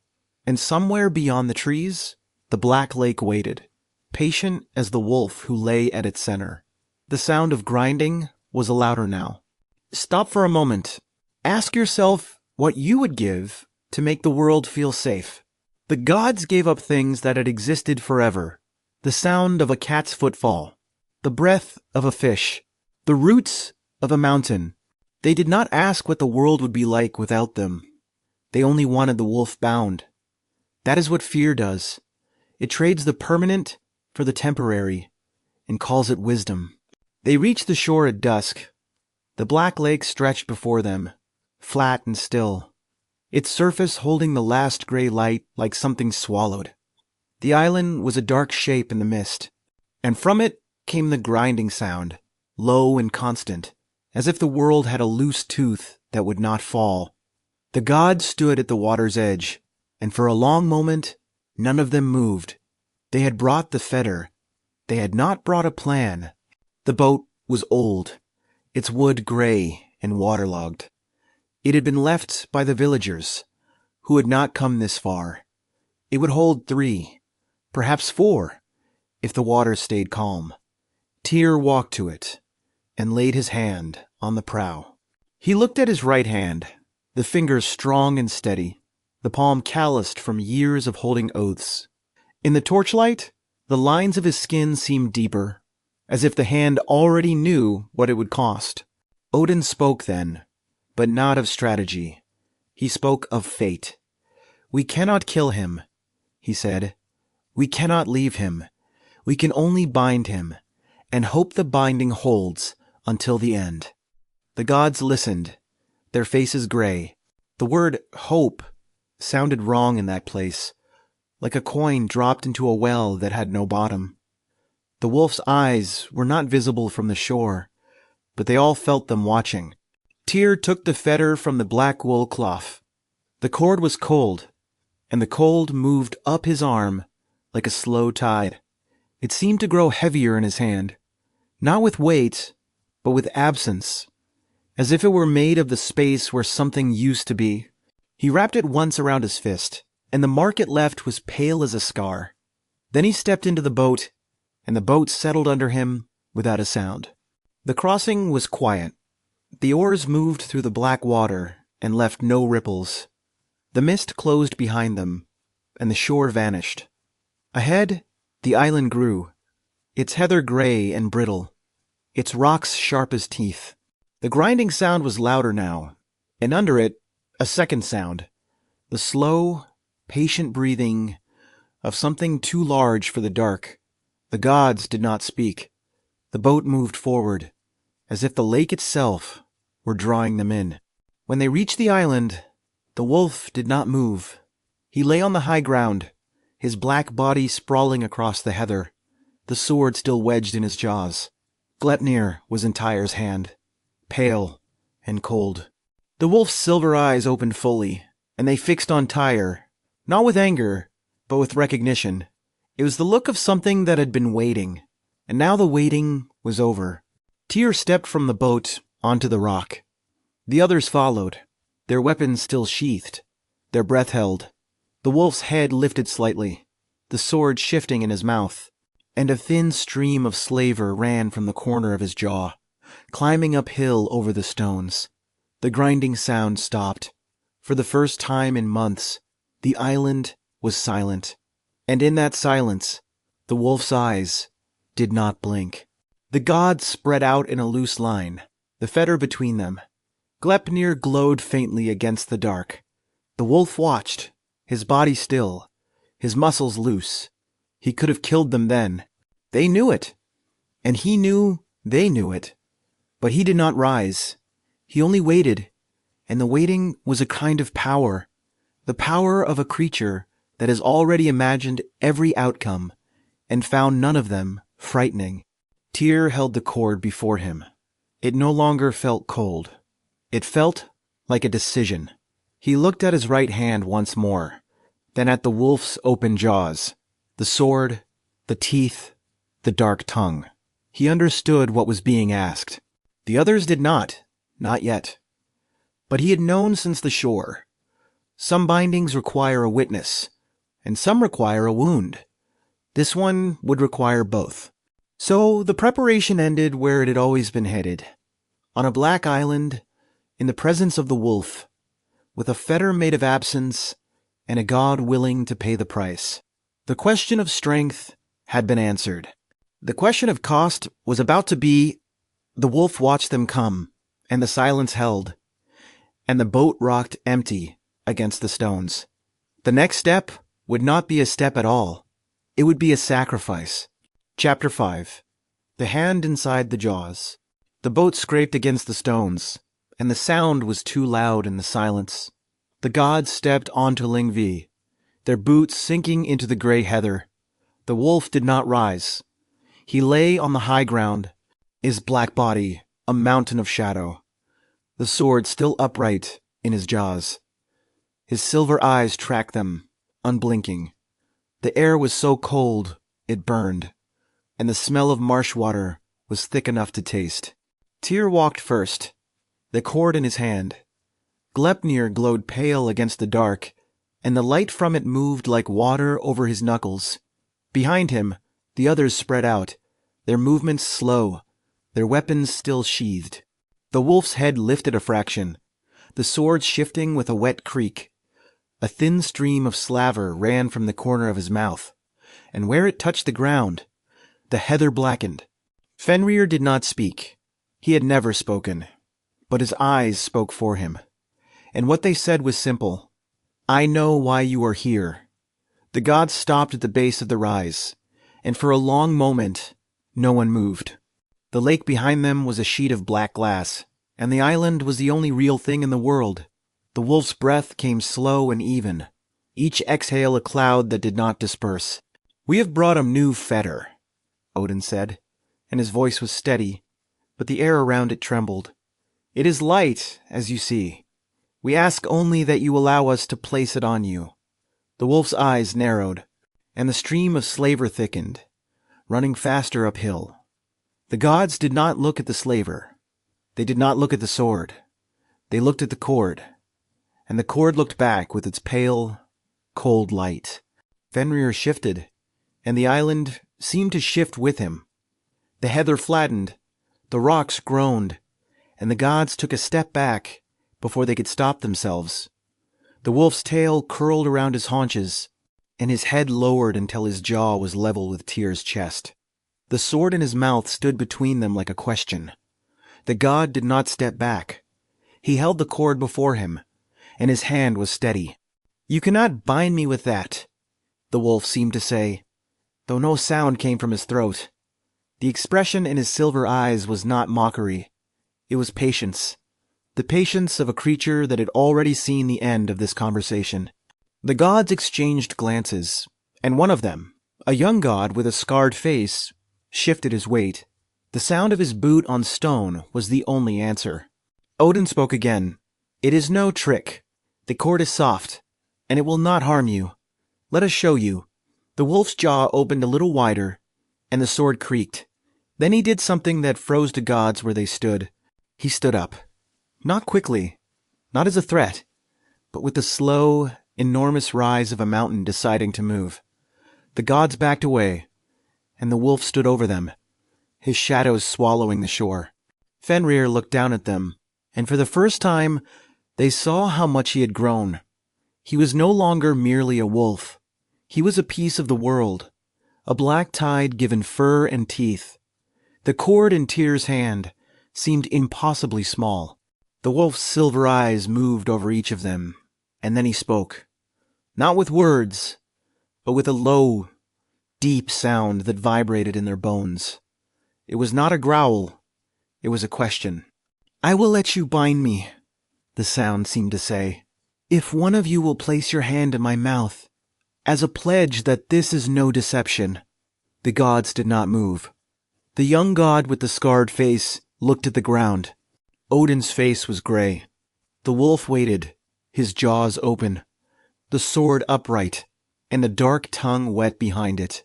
Speaker 1: and somewhere beyond the trees, the black lake waited, patient as the wolf who lay at its center. The sound of grinding was louder now. Stop for a moment. Ask yourself what you would give to make the world feel safe. The gods gave up things that had existed forever. The sound of a cat's footfall, the breath of a fish, the roots of a mountain. They did not ask what the world would be like without them. They only wanted the wolf bound. That is what fear does. It trades the permanent for the temporary and calls it wisdom. They reached the shore at dusk. The black lake stretched before them, flat and still, its surface holding the last gray light like something swallowed. The island was a dark shape in the mist, and from it came the grinding sound, low and constant, as if the world had a loose tooth that would not fall. The gods stood at the water's edge, and for a long moment, none of them moved. They had brought the fetter. They had not brought a plan. The boat was old, its wood gray and waterlogged. It had been left by the villagers, who had not come this far. It would hold 3, perhaps 4, if the water stayed calm. Tyr walked to it and laid his hand on the prow. He looked at his right hand, the fingers strong and steady, the palm calloused from years of holding oaths. In the torchlight, the lines of his skin seemed deeper, as if the hand already knew what it would cost. Odin spoke then, but not of strategy. He spoke of fate. "We cannot kill him," he said. "We cannot leave him. We can only bind him, and hope the binding holds until the end." The gods listened, their faces gray. The word hope sounded wrong in that place, like a coin dropped into a well that had no bottom. The wolf's eyes were not visible from the shore, but they all felt them watching. Tyr took the fetter from the black wool cloth. The cord was cold, and the cold moved up his arm like a slow tide. It seemed to grow heavier in his hand, not with weight, but with absence, as if it were made of the space where something used to be. He wrapped it once around his fist, and the mark it left was pale as a scar. Then he stepped into the boat, and the boat settled under him without a sound. The crossing was quiet. The oars moved through the black water and left no ripples. The mist closed behind them, and the shore vanished. Ahead, The island grew, its heather gray and brittle, its rocks sharp as teeth. The grinding sound was louder now, and under it, a second sound, the slow, patient breathing of something too large for the dark. The gods did not speak. The boat moved forward, as if the lake itself were drawing them in. When they reached the island, the wolf did not move. He lay on the high ground, his black body sprawling across the heather, the sword still wedged in his jaws. Gleipnir was in Tyr's hand, pale and cold. The wolf's silver eyes opened fully, and they fixed on Tyr, not with anger, but with recognition. It was the look of something that had been waiting, and now the waiting was over. Tyr stepped from the boat onto the rock. The others followed, their weapons still sheathed, their breath held. The wolf's head lifted slightly, the sword shifting in his mouth, and a thin stream of slaver ran from the corner of his jaw, climbing uphill over the stones. The grinding sound stopped. For the first time in months, the island was silent, and in that silence, the wolf's eyes did not blink. The gods spread out in a loose line, the fetter between them. Gleipnir glowed faintly against the dark. The wolf watched, his body still, his muscles loose. He could have killed them then. They knew it, and he knew they knew it. But he did not rise. He only waited, and the waiting was a kind of power, the power of a creature that has already imagined every outcome and found none of them frightening. Tyr held the cord before him. It no longer felt cold. It felt like a decision. He looked at his right hand once more, then at the wolf's open jaws, the sword, the teeth, the dark tongue. He understood what was being asked. The others did not yet. But he had known since the shore. Some bindings require a witness, and some require a wound. This one would require both. So the preparation ended where it had always been headed, on a black island, in the presence of the wolf, with a fetter made of absence and a god willing to pay the price. The question of strength had been answered. The question of cost was about to be. The wolf watched them come, and the silence held, and the boat rocked empty against the stones. The next step would not be a step at all. It would be a sacrifice. Chapter 5. The hand inside the jaws. The boat scraped against the stones, and the sound was too loud in the silence. The gods stepped onto Lyngvi, their boots sinking into the gray heather. The wolf did not rise. He lay on the high ground, his black body a mountain of shadow, the sword still upright in his jaws. His silver eyes tracked them, unblinking. The air was so cold it burned, and the smell of marsh water was thick enough to taste. Tyr walked first, the cord in his hand. Gleipnir glowed pale against the dark, and the light from it moved like water over his knuckles. Behind him, the others spread out, their movements slow, their weapons still sheathed. The wolf's head lifted a fraction, the sword shifting with a wet creak. A thin stream of slaver ran from the corner of his mouth, and where it touched the ground, the heather blackened. Fenrir did not speak. He had never spoken, but his eyes spoke for him. And what they said was simple. I know why you are here. The gods stopped at the base of the rise, and for a long moment, no one moved. The lake behind them was a sheet of black glass, and the island was the only real thing in the world. The wolf's breath came slow and even, each exhale a cloud that did not disperse. We have brought a new fetter, Odin said, and his voice was steady, but the air around it trembled. It is light, as you see. We ask only that you allow us to place it on you. The wolf's eyes narrowed, and the stream of slaver thickened, running faster uphill. The gods did not look at the slaver. They did not look at the sword. They looked at the cord, and the cord looked back with its pale, cold light. Fenrir shifted, and the island seemed to shift with him. The heather flattened, the rocks groaned, and the gods took a step back before they could stop themselves. The wolf's tail curled around his haunches, and his head lowered until his jaw was level with Tyr's chest. The sword in his mouth stood between them like a question. The god did not step back. He held the cord before him, and his hand was steady. "You cannot bind me with that," the wolf seemed to say, though no sound came from his throat. The expression in his silver eyes was not mockery. It was patience. The patience of a creature that had already seen the end of this conversation. The gods exchanged glances, and one of them, a young god with a scarred face, shifted his weight. The sound of his boot on stone was the only answer. Odin spoke again. "It is no trick. The cord is soft, and it will not harm you. Let us show you." The wolf's jaw opened a little wider, and the sword creaked. Then he did something that froze the gods where they stood. He stood up. Not quickly, not as a threat, but with the slow, enormous rise of a mountain deciding to move. The gods backed away, and the wolf stood over them, his shadows swallowing the shore. Fenrir looked down at them, and for the first time, they saw how much he had grown. He was no longer merely a wolf. He was a piece of the world, a black tide given fur and teeth. The cord in Tyr's hand seemed impossibly small. The wolf's silver eyes moved over each of them, and then he spoke. Not with words, but with a low, deep sound that vibrated in their bones. It was not a growl, it was a question. "I will let you bind me," the sound seemed to say, "if one of you will place your hand in my mouth, as a pledge that this is no deception." The gods did not move. The young god with the scarred face looked at the ground. Odin's face was gray. The wolf waited, his jaws open, the sword upright, and the dark tongue wet behind it.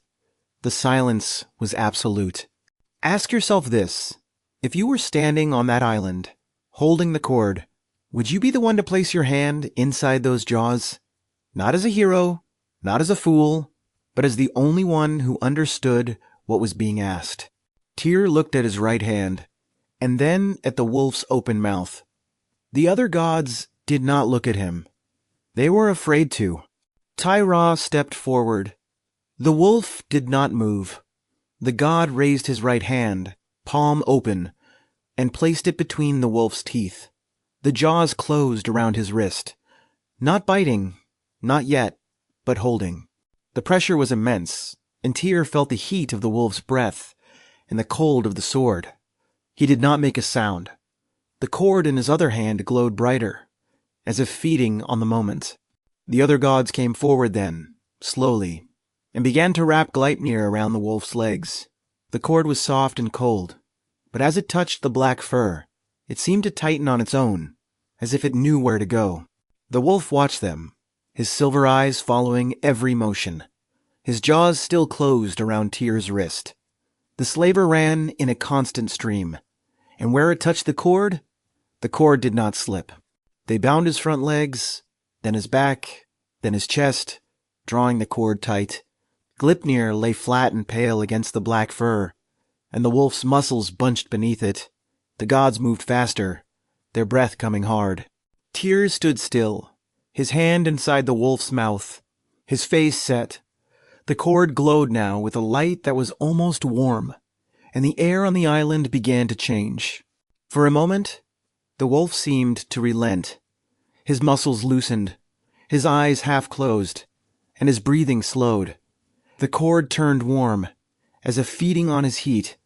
Speaker 1: The silence was absolute. Ask yourself this. If you were standing on that island, holding the cord, would you be the one to place your hand inside those jaws? Not as a hero, not as a fool, but as the only one who understood what was being asked. Tyr looked at his right hand, and then at the wolf's open mouth. The other gods did not look at him. They were afraid to. Tyra stepped forward. The wolf did not move. The god raised his right hand, palm open, and placed it between the wolf's teeth. The jaws closed around his wrist. Not biting, not yet, but holding. The pressure was immense, and Tyr felt the heat of the wolf's breath and the cold of the sword. He did not make a sound. The cord in his other hand glowed brighter, as if feeding on the moment. The other gods came forward then, slowly, and began to wrap Gleipnir around the wolf's legs. The cord was soft and cold, but as it touched the black fur, it seemed to tighten on its own, as if it knew where to go. The wolf watched them, his silver eyes following every motion, his jaws still closed around Tyr's wrist. The slaver ran in a constant stream, and where it touched the cord did not slip. They bound his front legs, then his back, then his chest, drawing the cord tight. Gleipnir lay flat and pale against the black fur, and the wolf's muscles bunched beneath it. The gods moved faster, their breath coming hard. Tyr stood still, his hand inside the wolf's mouth, his face set. The cord glowed now with a light that was almost warm, and the air on the island began to change. For a moment, the wolf seemed to relent. His muscles loosened, his eyes half closed, and his breathing slowed. The cord turned warm, as if feeding on his heat,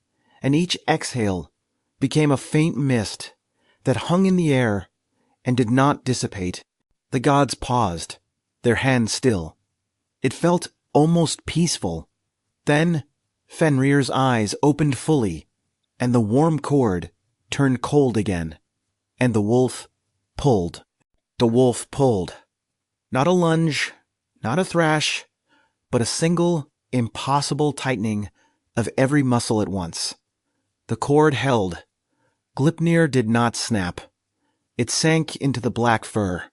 Speaker 1: and each exhale became a faint mist that hung in the air and did not dissipate. The gods paused, their hands still. It felt almost peaceful. Then Fenrir's eyes opened fully, and the warm cord turned cold again, and the wolf pulled. The wolf pulled. Not a lunge, not a thrash, but a single, impossible tightening of every muscle at once. The cord held. Gleipnir did not snap. It sank into the black fur,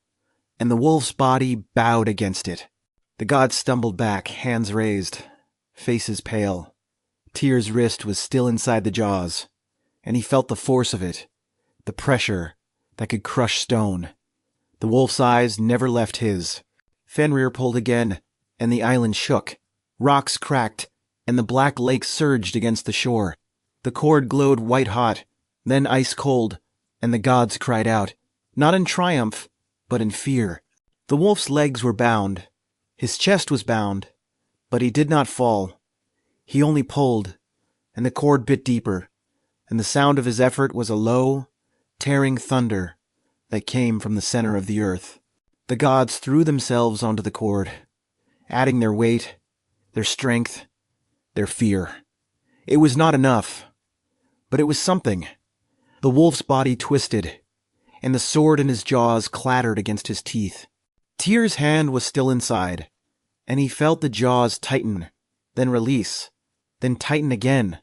Speaker 1: and the wolf's body bowed against it. The gods stumbled back, hands raised, faces pale. Tyr's wrist was still inside the jaws, and he felt the force of it, the pressure that could crush stone. The wolf's eyes never left his. Fenrir pulled again, and the island shook. Rocks cracked, and the black lake surged against the shore. The cord glowed white-hot, then ice-cold, and the gods cried out, not in triumph, but in fear. The wolf's legs were bound. His chest was bound, but he did not fall. He only pulled, and the cord bit deeper, and the sound of his effort was a low, tearing thunder that came from the center of the earth. The gods threw themselves onto the cord, adding their weight, their strength, their fear. It was not enough, but it was something. The wolf's body twisted, and the sword in his jaws clattered against his teeth. Tyr's hand was still inside, and he felt the jaws tighten, then release, then tighten again,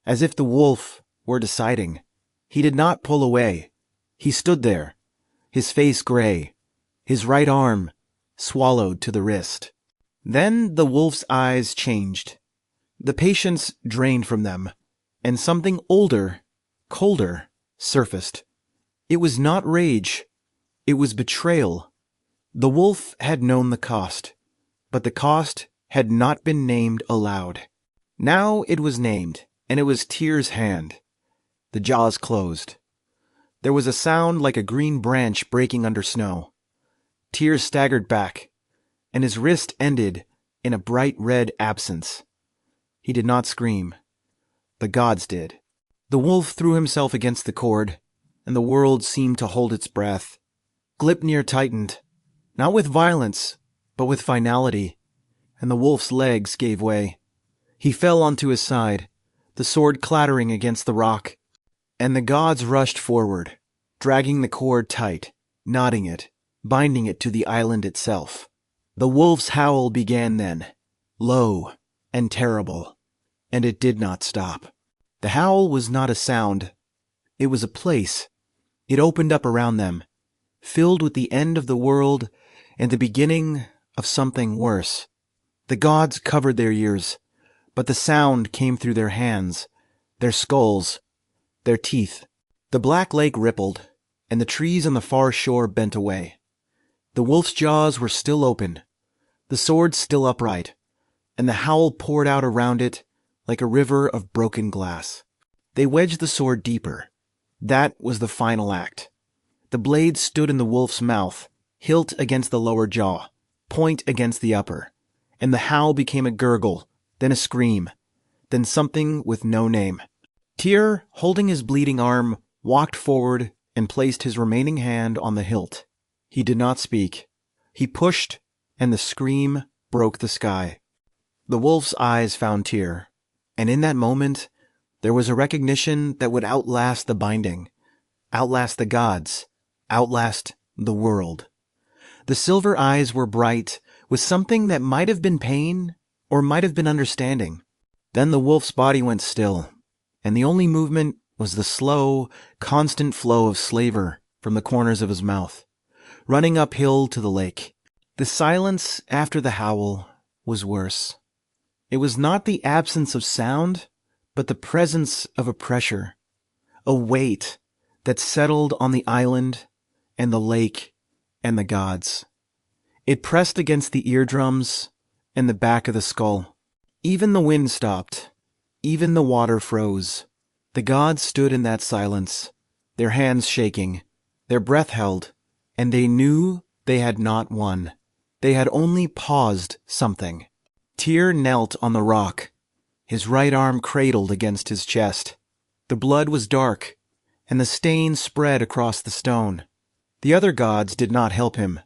Speaker 1: as if the wolf were deciding. He did not pull away. He stood there, his face gray, his right arm swallowed to the wrist. Then the wolf's eyes changed. The patience drained from them, and something older, colder, surfaced. It was not rage. It was betrayal. The wolf had known the cost, but the cost had not been named aloud. Now it was named, and it was Tyr's hand. The jaws closed. There was a sound like a green branch breaking under snow. Tyr staggered back, and his wrist ended in a bright red absence. He did not scream. The gods did. The wolf threw himself against the cord, and the world seemed to hold its breath. Gleipnir tightened, not with violence, but with finality, and the wolf's legs gave way. He fell onto his side, the sword clattering against the rock, and the gods rushed forward, dragging the cord tight, knotting it, binding it to the island itself. The wolf's howl began then, low and terrible, and it did not stop. The howl was not a sound. It was a place. It opened up around them, filled with the end of the world and the beginning of something worse. The gods covered their ears, but the sound came through their hands, their skulls, their teeth. The black lake rippled, and the trees on the far shore bent away. The wolf's jaws were still open, the sword still upright, and the howl poured out around it like a river of broken glass. They wedged the sword deeper. That was the final act. The blade stood in the wolf's mouth, hilt against the lower jaw, point against the upper, and the howl became a gurgle, then a scream, then something with no name. Tyr, holding his bleeding arm, walked forward and placed his remaining hand on the hilt. He did not speak. He pushed, and the scream broke the sky. The wolf's eyes found Tyr, and in that moment, there was a recognition that would outlast the binding, outlast the gods, outlast the world. The silver eyes were bright with something that might have been pain or might have been understanding. Then the wolf's body went still, and the only movement was the slow, constant flow of slaver from the corners of his mouth, running uphill to the lake. The silence after the howl was worse. It was not the absence of sound, but the presence of a pressure, a weight that settled on the island and the lake and the gods. It pressed against the eardrums and the back of the skull. Even the wind stopped. Even the water froze. The gods stood in that silence, their hands shaking, their breath held, and they knew they had not won. They had only paused something. Tyr knelt on the rock, his right arm cradled against his chest. The blood was dark, and the stain spread across the stone. The other gods did not help him.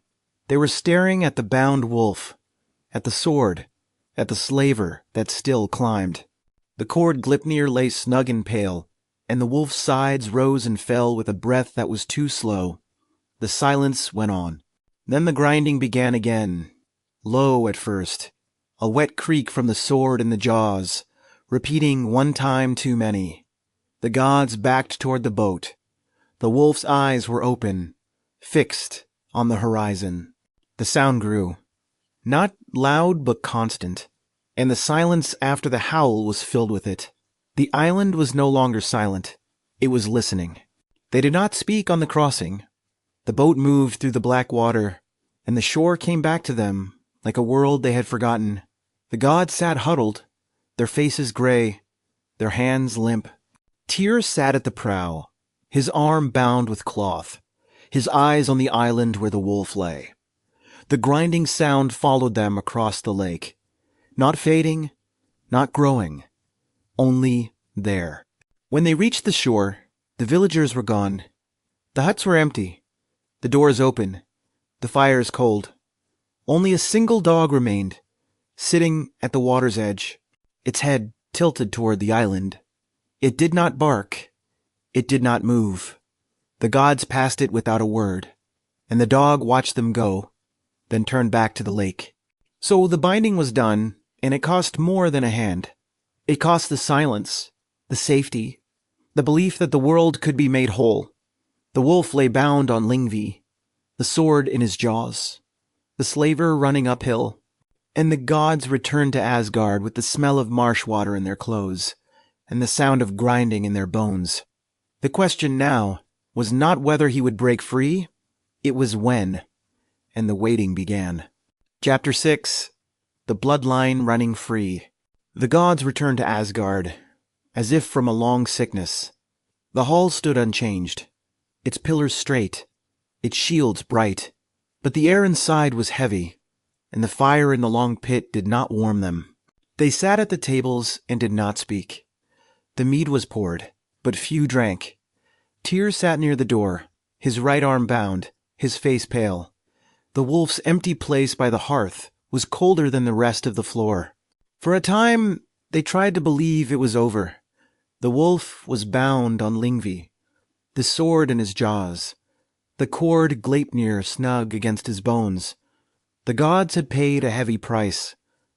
Speaker 1: They were staring at the bound wolf, at the sword, at the slaver that still climbed. The cord Gleipnir lay snug and pale, and the wolf's sides rose and fell with a breath that was too slow. The silence went on. Then the grinding began again, low at first, a wet creak from the sword in the jaws, repeating one time too many. The gods backed toward the boat. The wolf's eyes were open, fixed on the horizon. The sound grew, not loud but constant, and the silence after the howl was filled with it. The island was no longer silent. It was listening. They did not speak on the crossing. The boat moved through the black water, and the shore came back to them like a world they had forgotten. The gods sat huddled, their faces gray, their hands limp. Tyr sat at the prow, his arm bound with cloth, his eyes on the island where the wolf lay. The grinding sound followed them across the lake, not fading, not growing, only there. When they reached the shore, the villagers were gone. The huts were empty, the doors open, the fires cold. Only a single dog remained, sitting at the water's edge, its head tilted toward the island. It did not bark. It did not move. The gods passed it without a word, and the dog watched them go, then turned back to the lake. So the binding was done, and it cost more than a hand. It cost the silence, the safety, the belief that the world could be made whole. The wolf lay bound on Lyngvi, the sword in his jaws, the slaver running uphill, and the gods returned to Asgard with the smell of marsh water in their clothes, and the sound of grinding in their bones. The question now was not whether he would break free, it was when, and the waiting began. Chapter 6. The Bloodline Running Free. The gods returned to Asgard, as if from a long sickness. The hall stood unchanged, its pillars straight, its shields bright, but the air inside was heavy, and the fire in the long pit did not warm them. They sat at the tables and did not speak. The mead was poured, but few drank. Tyr sat near the door, his right arm bound, his face pale. The wolf's empty place by the hearth was colder than the rest of the floor. For a time, they tried to believe it was over. The wolf was bound on Lyngvi, the sword in his jaws, the cord Gleipnir snug against his bones. The gods had paid a heavy price,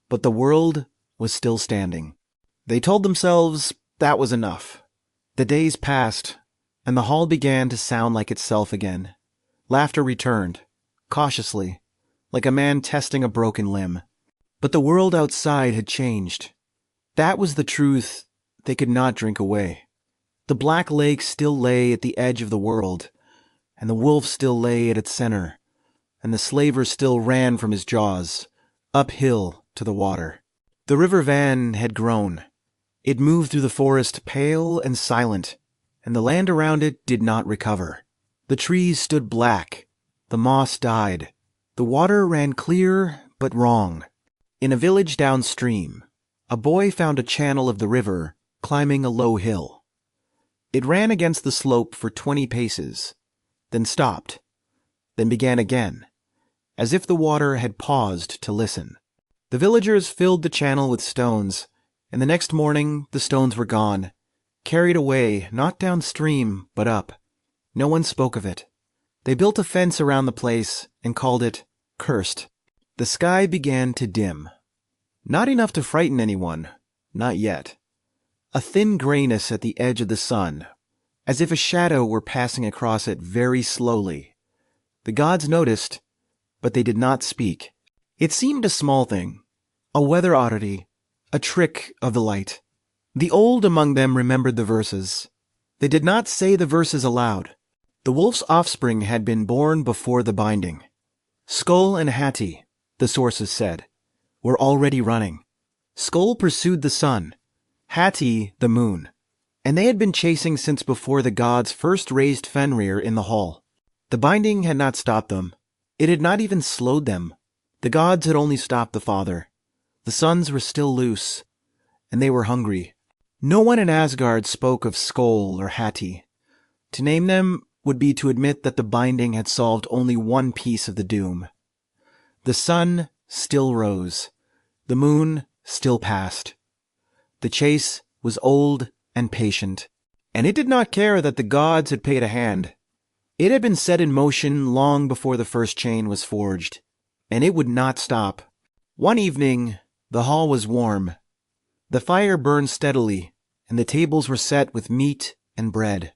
Speaker 1: but the world was still standing. They told themselves that was enough. The days passed, and the hall began to sound like itself again. Laughter returned, cautiously, like a man testing a broken limb. But the world outside had changed. That was the truth they could not drink away. The black lake still lay at the edge of the world, and the wolf still lay at its center, and the slaver still ran from his jaws, uphill to the water. The river Van had grown. It moved through the forest pale and silent, and the land around it did not recover. The trees stood black, the moss died, the water ran clear but wrong. In a village downstream, a boy found a channel of the river climbing a low hill. It ran against the slope for 20 paces, then stopped, then began again, as if the water had paused to listen. The villagers filled the channel with stones, and the next morning the stones were gone, carried away not downstream but up. No one spoke of it. They built a fence around the place and called it cursed. The sky began to dim. Not enough to frighten anyone, not yet. A thin grayness at the edge of the sun, as if a shadow were passing across it very slowly. The gods noticed, but they did not speak. It seemed a small thing, a weather oddity, a trick of the light. The old among them remembered the verses. They did not say the verses aloud. The wolf's offspring had been born before the binding. Skull and Hati, the sources said, were already running. Skull pursued the sun, Hati the moon, and they had been chasing since before the gods first raised Fenrir in the hall. The binding had not stopped them. It had not even slowed them. The gods had only stopped the father. The sons were still loose, and they were hungry. No one in Asgard spoke of Skoll or Hati. To name them would be to admit that the binding had solved only one piece of the doom. The sun still rose. The moon still passed. The chase was old and patient, and it did not care that the gods had paid a hand. It had been set in motion long before the first chain was forged, and it would not stop. One evening, the hall was warm. The fire burned steadily, and the tables were set with meat and bread.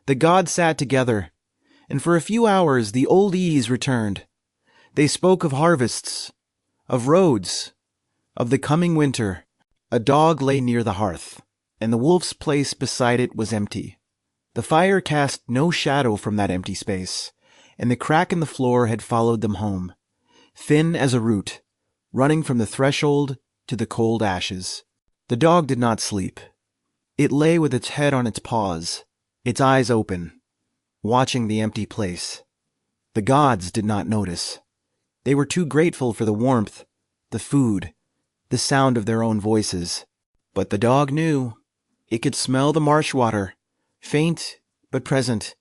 Speaker 1: The gods sat together, and for a few hours the old ease returned. They spoke of harvests, of roads, of the coming winter. A dog lay near the hearth, and the wolf's place beside it was empty. The fire cast no shadow from that empty space, and the crack in the floor had followed them home, thin as a root, running from the threshold to the cold ashes. The dog did not sleep. It lay with its head on its paws, its eyes open, watching the empty place. The gods did not notice. They were too grateful for the warmth, the food, the sound of their own voices. But the dog knew. It could smell the marsh water, faint but present,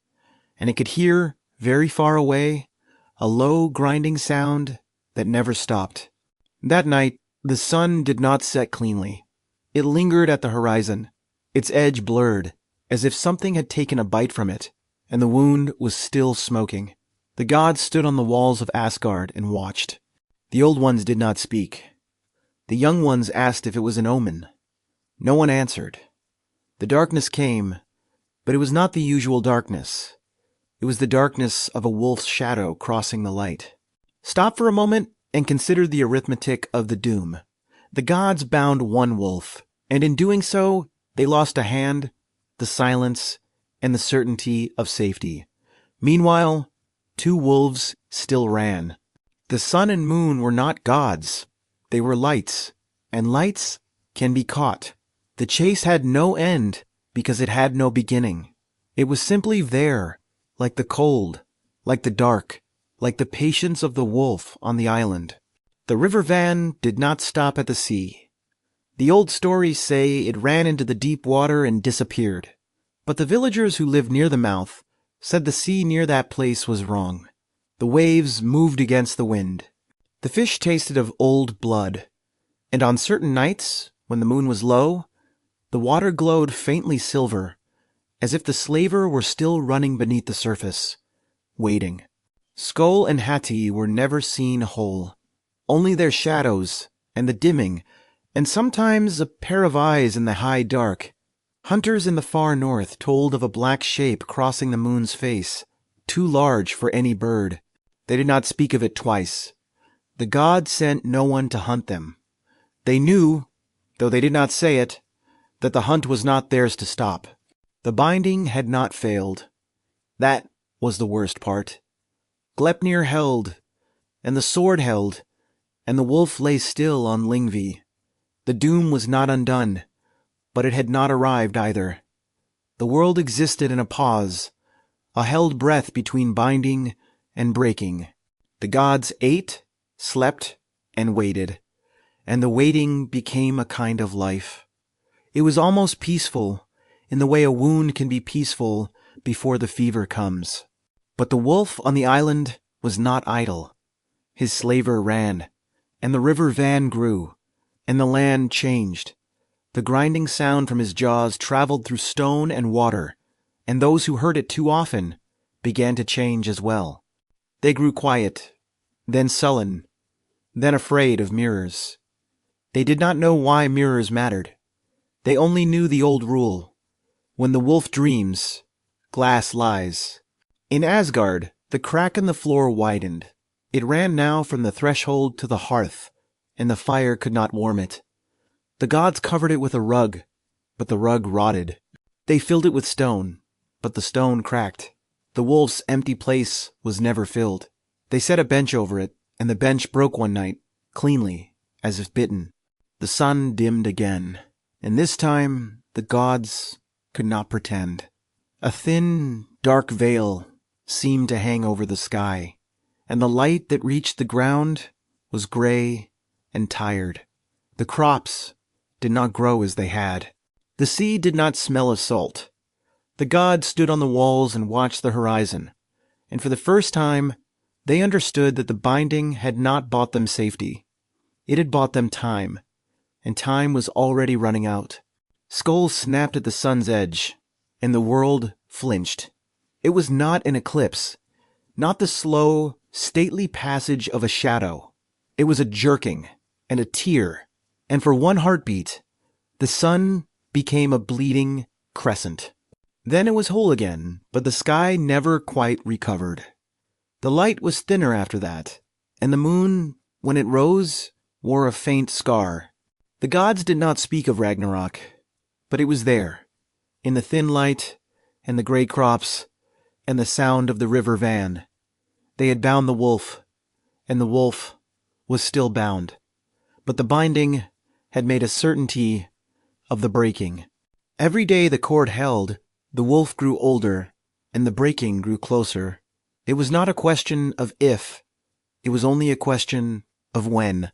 Speaker 1: and it could hear, very far away, a low grinding sound that never stopped. That night, the sun did not set cleanly. It lingered at the horizon, its edge blurred, as if something had taken a bite from it, and the wound was still smoking. The gods stood on the walls of Asgard and watched. The old ones did not speak. The young ones asked if it was an omen. No one answered. The darkness came, but it was not the usual darkness. It was the darkness of a wolf's shadow crossing the light. Stop for a moment and consider the arithmetic of the doom. The gods bound one wolf, and in doing so, they lost a hand, the silence, and the certainty of safety. Meanwhile, 2 wolves still ran. The sun and moon were not gods. They were lights, and lights can be caught. The chase had no end because it had no beginning. It was simply there, like the cold, like the dark, like the patience of the wolf on the island. The river Van did not stop at the sea. The old stories say it ran into the deep water and disappeared. But the villagers who lived near the mouth said the sea near that place was wrong. The waves moved against the wind. The fish tasted of old blood. And on certain nights, when the moon was low, the water glowed faintly silver, as if the slaver were still running beneath the surface, waiting. Skoll and Hati were never seen whole. Only their shadows, and the dimming, and sometimes a pair of eyes in the high dark. Hunters in the far north told of a black shape crossing the moon's face, too large for any bird. They did not speak of it twice. The gods sent no one to hunt them. They knew, though they did not say it, that the hunt was not theirs to stop. The binding had not failed. That was the worst part. Gleipnir held, and the sword held, and the wolf lay still on Lyngvi. The doom was not undone, but it had not arrived either. The world existed in a pause, a held breath between binding and breaking. The gods ate, slept, and waited, and the waiting became a kind of life. It was almost peaceful, in the way a wound can be peaceful before the fever comes. But the wolf on the island was not idle. His slaver ran, and the river Van grew, and the land changed. The grinding sound from his jaws traveled through stone and water, and those who heard it too often began to change as well. They grew quiet, then sullen, then afraid of mirrors. They did not know why mirrors mattered. They only knew the old rule. When the wolf dreams, glass lies. In Asgard, the crack in the floor widened. It ran now from the threshold to the hearth, and the fire could not warm it. The gods covered it with a rug, but the rug rotted. They filled it with stone, but the stone cracked. The wolf's empty place was never filled. They set a bench over it, and the bench broke one night, cleanly, as if bitten. The sun dimmed again, and this time the gods could not pretend. A thin, dark veil seemed to hang over the sky, and the light that reached the ground was gray and tired. The crops did not grow as they had. The sea did not smell of salt. The gods stood on the walls and watched the horizon, and for the first time they understood that the binding had not bought them safety. It had bought them time, and time was already running out. Skoll snapped at the sun's edge, and the world flinched. It was not an eclipse, not the slow, stately passage of a shadow. It was a jerking and a tear, and for one heartbeat, the sun became a bleeding crescent. Then it was whole again, but the sky never quite recovered. The light was thinner after that, and the moon, when it rose, wore a faint scar. The gods did not speak of Ragnarök, but it was there, in the thin light, and the gray crops, and the sound of the river Van. They had bound the wolf, and the wolf was still bound. but the binding had made a certainty of the breaking. Every day the cord held, the wolf grew older, and the breaking grew closer. It was not a question of if, it was only a question of when.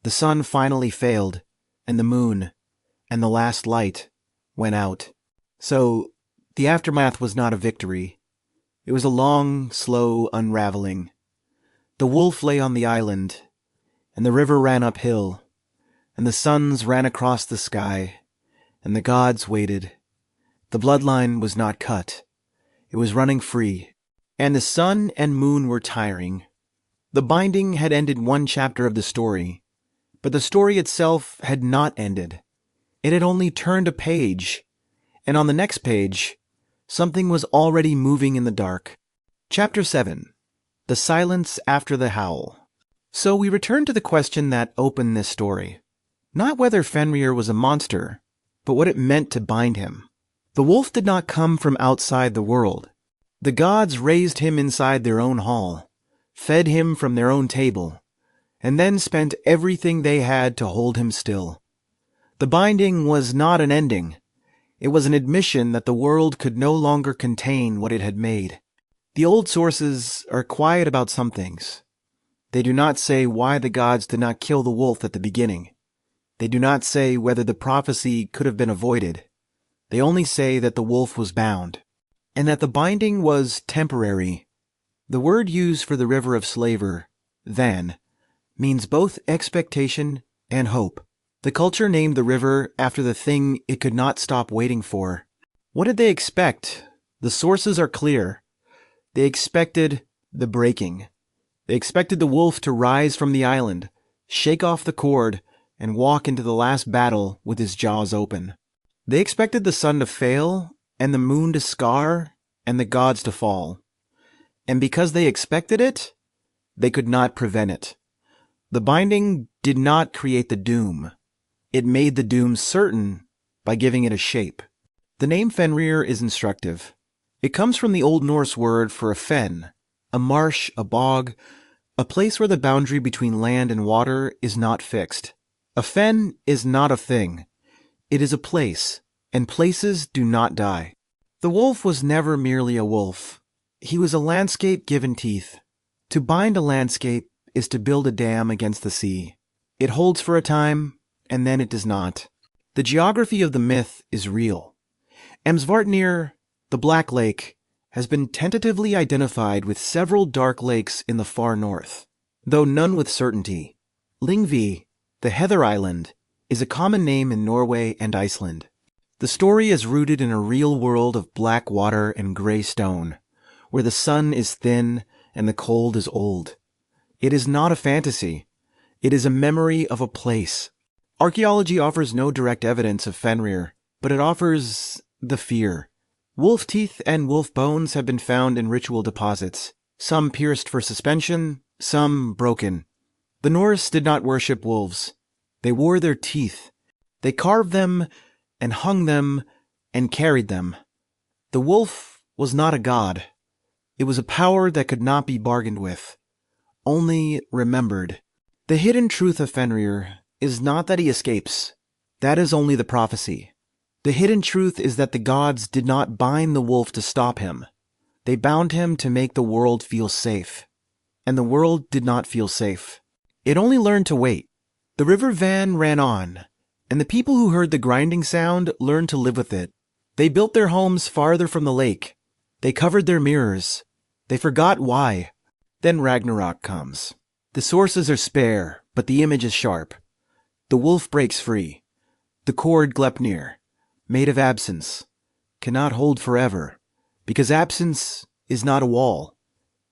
Speaker 1: The sun finally failed, and the moon, and the last light went out. So, the aftermath was not a victory. It was a long, slow unraveling. The wolf lay on the island, and the river ran uphill, and the suns ran across the sky, and the gods waited. The bloodline was not cut. It was running free, and the sun and moon were tiring. The binding had ended one chapter of the story, but the story itself had not ended. It had only turned a page, and on the next page, something was already moving in the dark. Chapter 7. The Silence After the Howl. So we return to the question that opened this story. Not whether Fenrir was a monster, but what it meant to bind him. The wolf did not come from outside the world. The gods raised him inside their own hall, fed him from their own table, and then spent everything they had to hold him still. The binding was not an ending. It was an admission that the world could no longer contain what it had made. The old sources are quiet about some things. They do not say why the gods did not kill the wolf at the beginning. They do not say whether the prophecy could have been avoided. They only say that the wolf was bound, and that the binding was temporary. The word used for the river of slaver, then, means both expectation and hope. The culture named the river after the thing it could not stop waiting for. What did they expect? The sources are clear. They expected the breaking. They expected the wolf to rise from the island, shake off the cord, and walk into the last battle with his jaws open. They expected the sun to fail, and the moon to scar, and the gods to fall. And because they expected it, they could not prevent it. The binding did not create the doom. It made the doom certain by giving it a shape. The name Fenrir is instructive. It comes from the Old Norse word for a fen, a marsh, a bog, a place where the boundary between land and water is not fixed. A fen is not a thing. It is a place, and places do not die. The wolf was never merely a wolf. He was a landscape given teeth. To bind a landscape is to build a dam against the sea. It holds for a time, and then it does not. The geography of the myth is real. Emsvartnir, the Black Lake, has been tentatively identified with several dark lakes in the far north, though none with certainty. Lyngvi, the Heather Island, is a common name in Norway and Iceland. The story is rooted in a real world of black water and gray stone, where the sun is thin and the cold is old. It is not a fantasy. It is a memory of a place. Archaeology offers no direct evidence of Fenrir, but it offers the fear. Wolf teeth and wolf bones have been found in ritual deposits, some pierced for suspension, some broken. The Norse did not worship wolves. They wore their teeth. They carved them and hung them and carried them. The wolf was not a god. It was a power that could not be bargained with, only remembered. The hidden truth of Fenrir is not that he escapes. That is only the prophecy. The hidden truth is that the gods did not bind the wolf to stop him. They bound him to make the world feel safe. And the world did not feel safe. It only learned to wait. The river Van ran on, and the people who heard the grinding sound learned to live with it. They built their homes farther from the lake. They covered their mirrors. They forgot why. Then Ragnarök comes. The sources are spare, but the image is sharp. The wolf breaks free. The cord Gleipnir, made of absence, cannot hold forever, because absence is not a wall.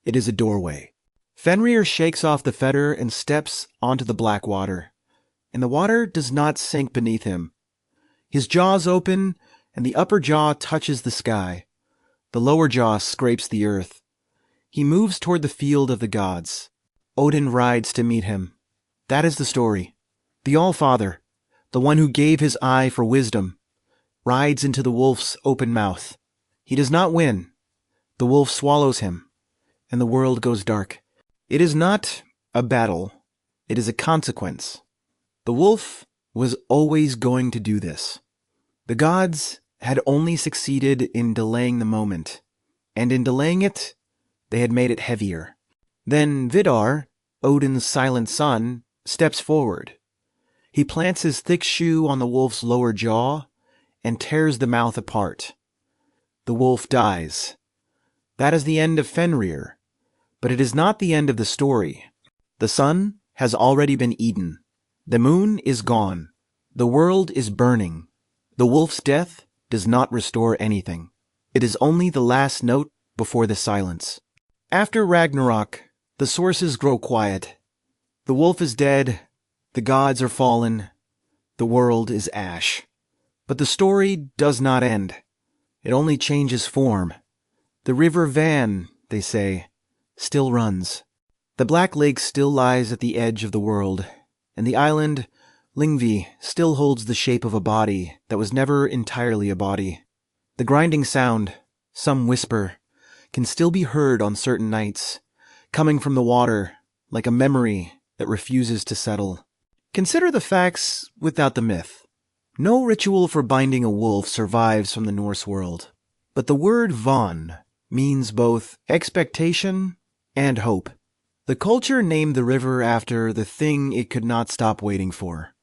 Speaker 1: It is a doorway. Fenrir shakes off the fetter and steps onto the black water, and the water does not sink beneath him. His jaws open, and the upper jaw touches the sky. The lower jaw scrapes the earth. He moves toward the field of the gods. Odin rides to meet him. That is the story. The All-Father, the one who gave his eye for wisdom, rides into the wolf's open mouth. He does not win. The wolf swallows him, and the world goes dark. It is not a battle. It is a consequence. The wolf was always going to do this. The gods had only succeeded in delaying the moment, and in delaying it, they had made it heavier. Then Vidar, Odin's silent son, steps forward. He plants his thick shoe on the wolf's lower jaw and tears the mouth apart. The wolf dies. That is the end of Fenrir, but it is not the end of the story. The sun has already been eaten. The moon is gone. The world is burning. The wolf's death does not restore anything. It is only the last note before the silence. After Ragnarök, the sources grow quiet. The wolf is dead. The gods are fallen. The world is ash. But the story does not end. It only changes form. The river Van, they say, still runs. The Black Lake still lies at the edge of the world, and the island, Lyngvi, still holds the shape of a body that was never entirely a body. The grinding sound, some whisper, can still be heard on certain nights, coming from the water like a memory that refuses to settle. Consider the facts without the myth. No ritual for binding a wolf survives from the Norse world, but the word von means both expectation and hope. The culture named the river after the thing it could not stop waiting for.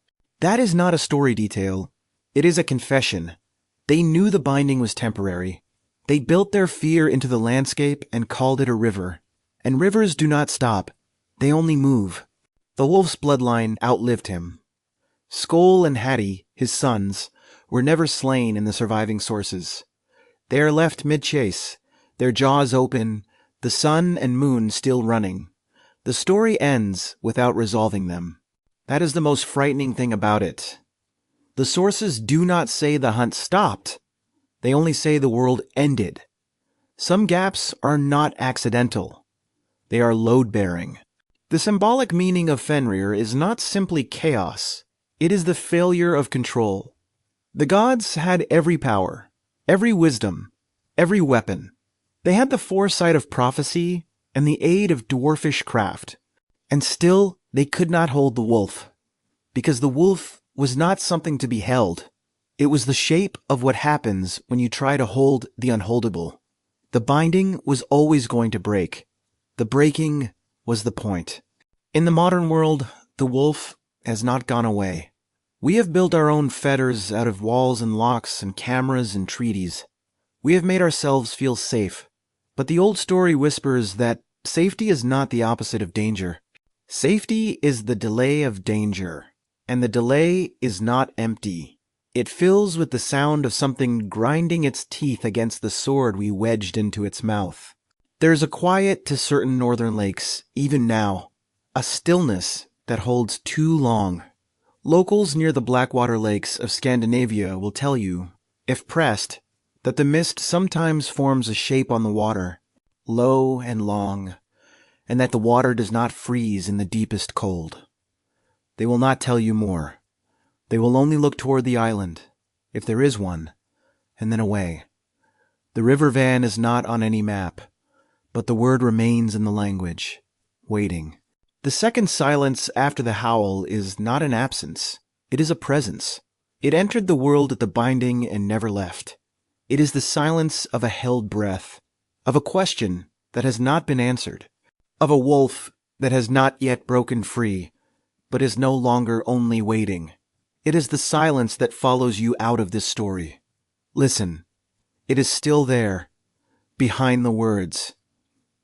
Speaker 1: That is not a story detail. It is a confession. They knew the binding was temporary. They built their fear into the landscape and called it a river. And rivers do not stop. They only move. The wolf's bloodline outlived him. Skoll and Hati, his sons, were never slain in the surviving sources. They are left mid-chase, their jaws open, the sun and moon still running. The story ends without resolving them. That is the most frightening thing about it. The sources do not say the hunt stopped. They only say the world ended. Some gaps are not accidental. They are load-bearing. The symbolic meaning of Fenrir is not simply chaos. It is the failure of control. The gods had every power, every wisdom, every weapon. They had the foresight of prophecy and the aid of dwarfish craft. And still, they could not hold the wolf. Because the wolf was not something to be held. It was the shape of what happens when you try to hold the unholdable. The binding was always going to break. The breaking was the point. In the modern world, the wolf has not gone away. We have built our own fetters out of walls and locks and cameras and treaties. We have made ourselves feel safe. But the old story whispers that safety is not the opposite of danger. Safety is the delay of danger, and the delay is not empty. It fills with the sound of something grinding its teeth against the sword we wedged into its mouth. There is a quiet to certain northern lakes, even now, a stillness that holds too long. Locals near the Blackwater Lakes of Scandinavia will tell you, if pressed, that the mist sometimes forms a shape on the water, low and long, and that the water does not freeze in the deepest cold. They will not tell you more. They will only look toward the island, if there is one, and then away. The river Van is not on any map, but the word remains in the language, waiting. The second silence after the howl is not an absence. It is a presence. It entered the world at the binding and never left. It is the silence of a held breath, of a question that has not been answered, of a wolf that has not yet broken free, but is no longer only waiting. It is the silence that follows you out of this story. Listen, it is still there, behind the words,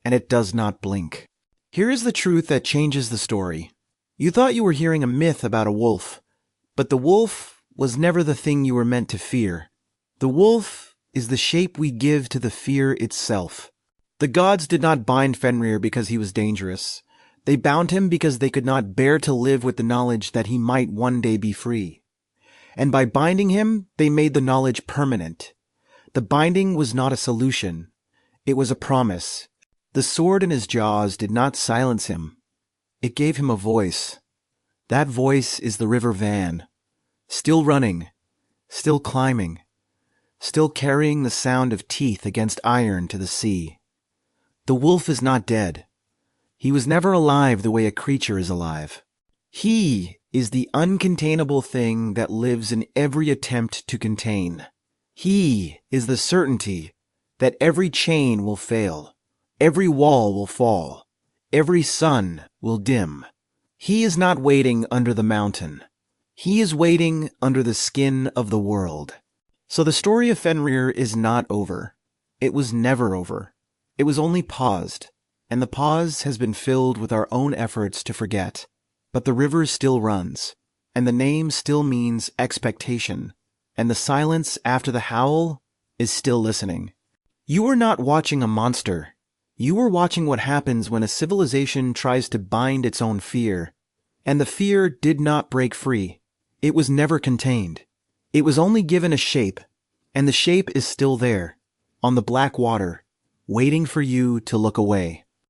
Speaker 1: and it does not blink. Here is the truth that changes the story. You thought you were hearing a myth about a wolf, but the wolf was never the thing you were meant to fear. The wolf is the shape we give to the fear itself. The gods did not bind Fenrir because he was dangerous. They bound him because they could not bear to live with the knowledge that he might one day be free. And by binding him, they made the knowledge permanent. The binding was not a solution. It was a promise. The sword in his jaws did not silence him. It gave him a voice. That voice is the river Van, still running, still climbing, still carrying the sound of teeth against iron to the sea. The wolf is not dead. He was never alive the way a creature is alive. He is the uncontainable thing that lives in every attempt to contain. He is the certainty that every chain will fail, every wall will fall, every sun will dim. He is not waiting under the mountain. He is waiting under the skin of the world. So the story of Fenrir is not over. It was never over. It was only paused, and the pause has been filled with our own efforts to forget. But the river still runs, and the name still means expectation, and the silence after the howl is still listening. You are not watching a monster. You are watching what happens when a civilization tries to bind its own fear. And the fear did not break free. It was never contained. It was only given a shape, and the shape is still there, on the black water, waiting for you to look away.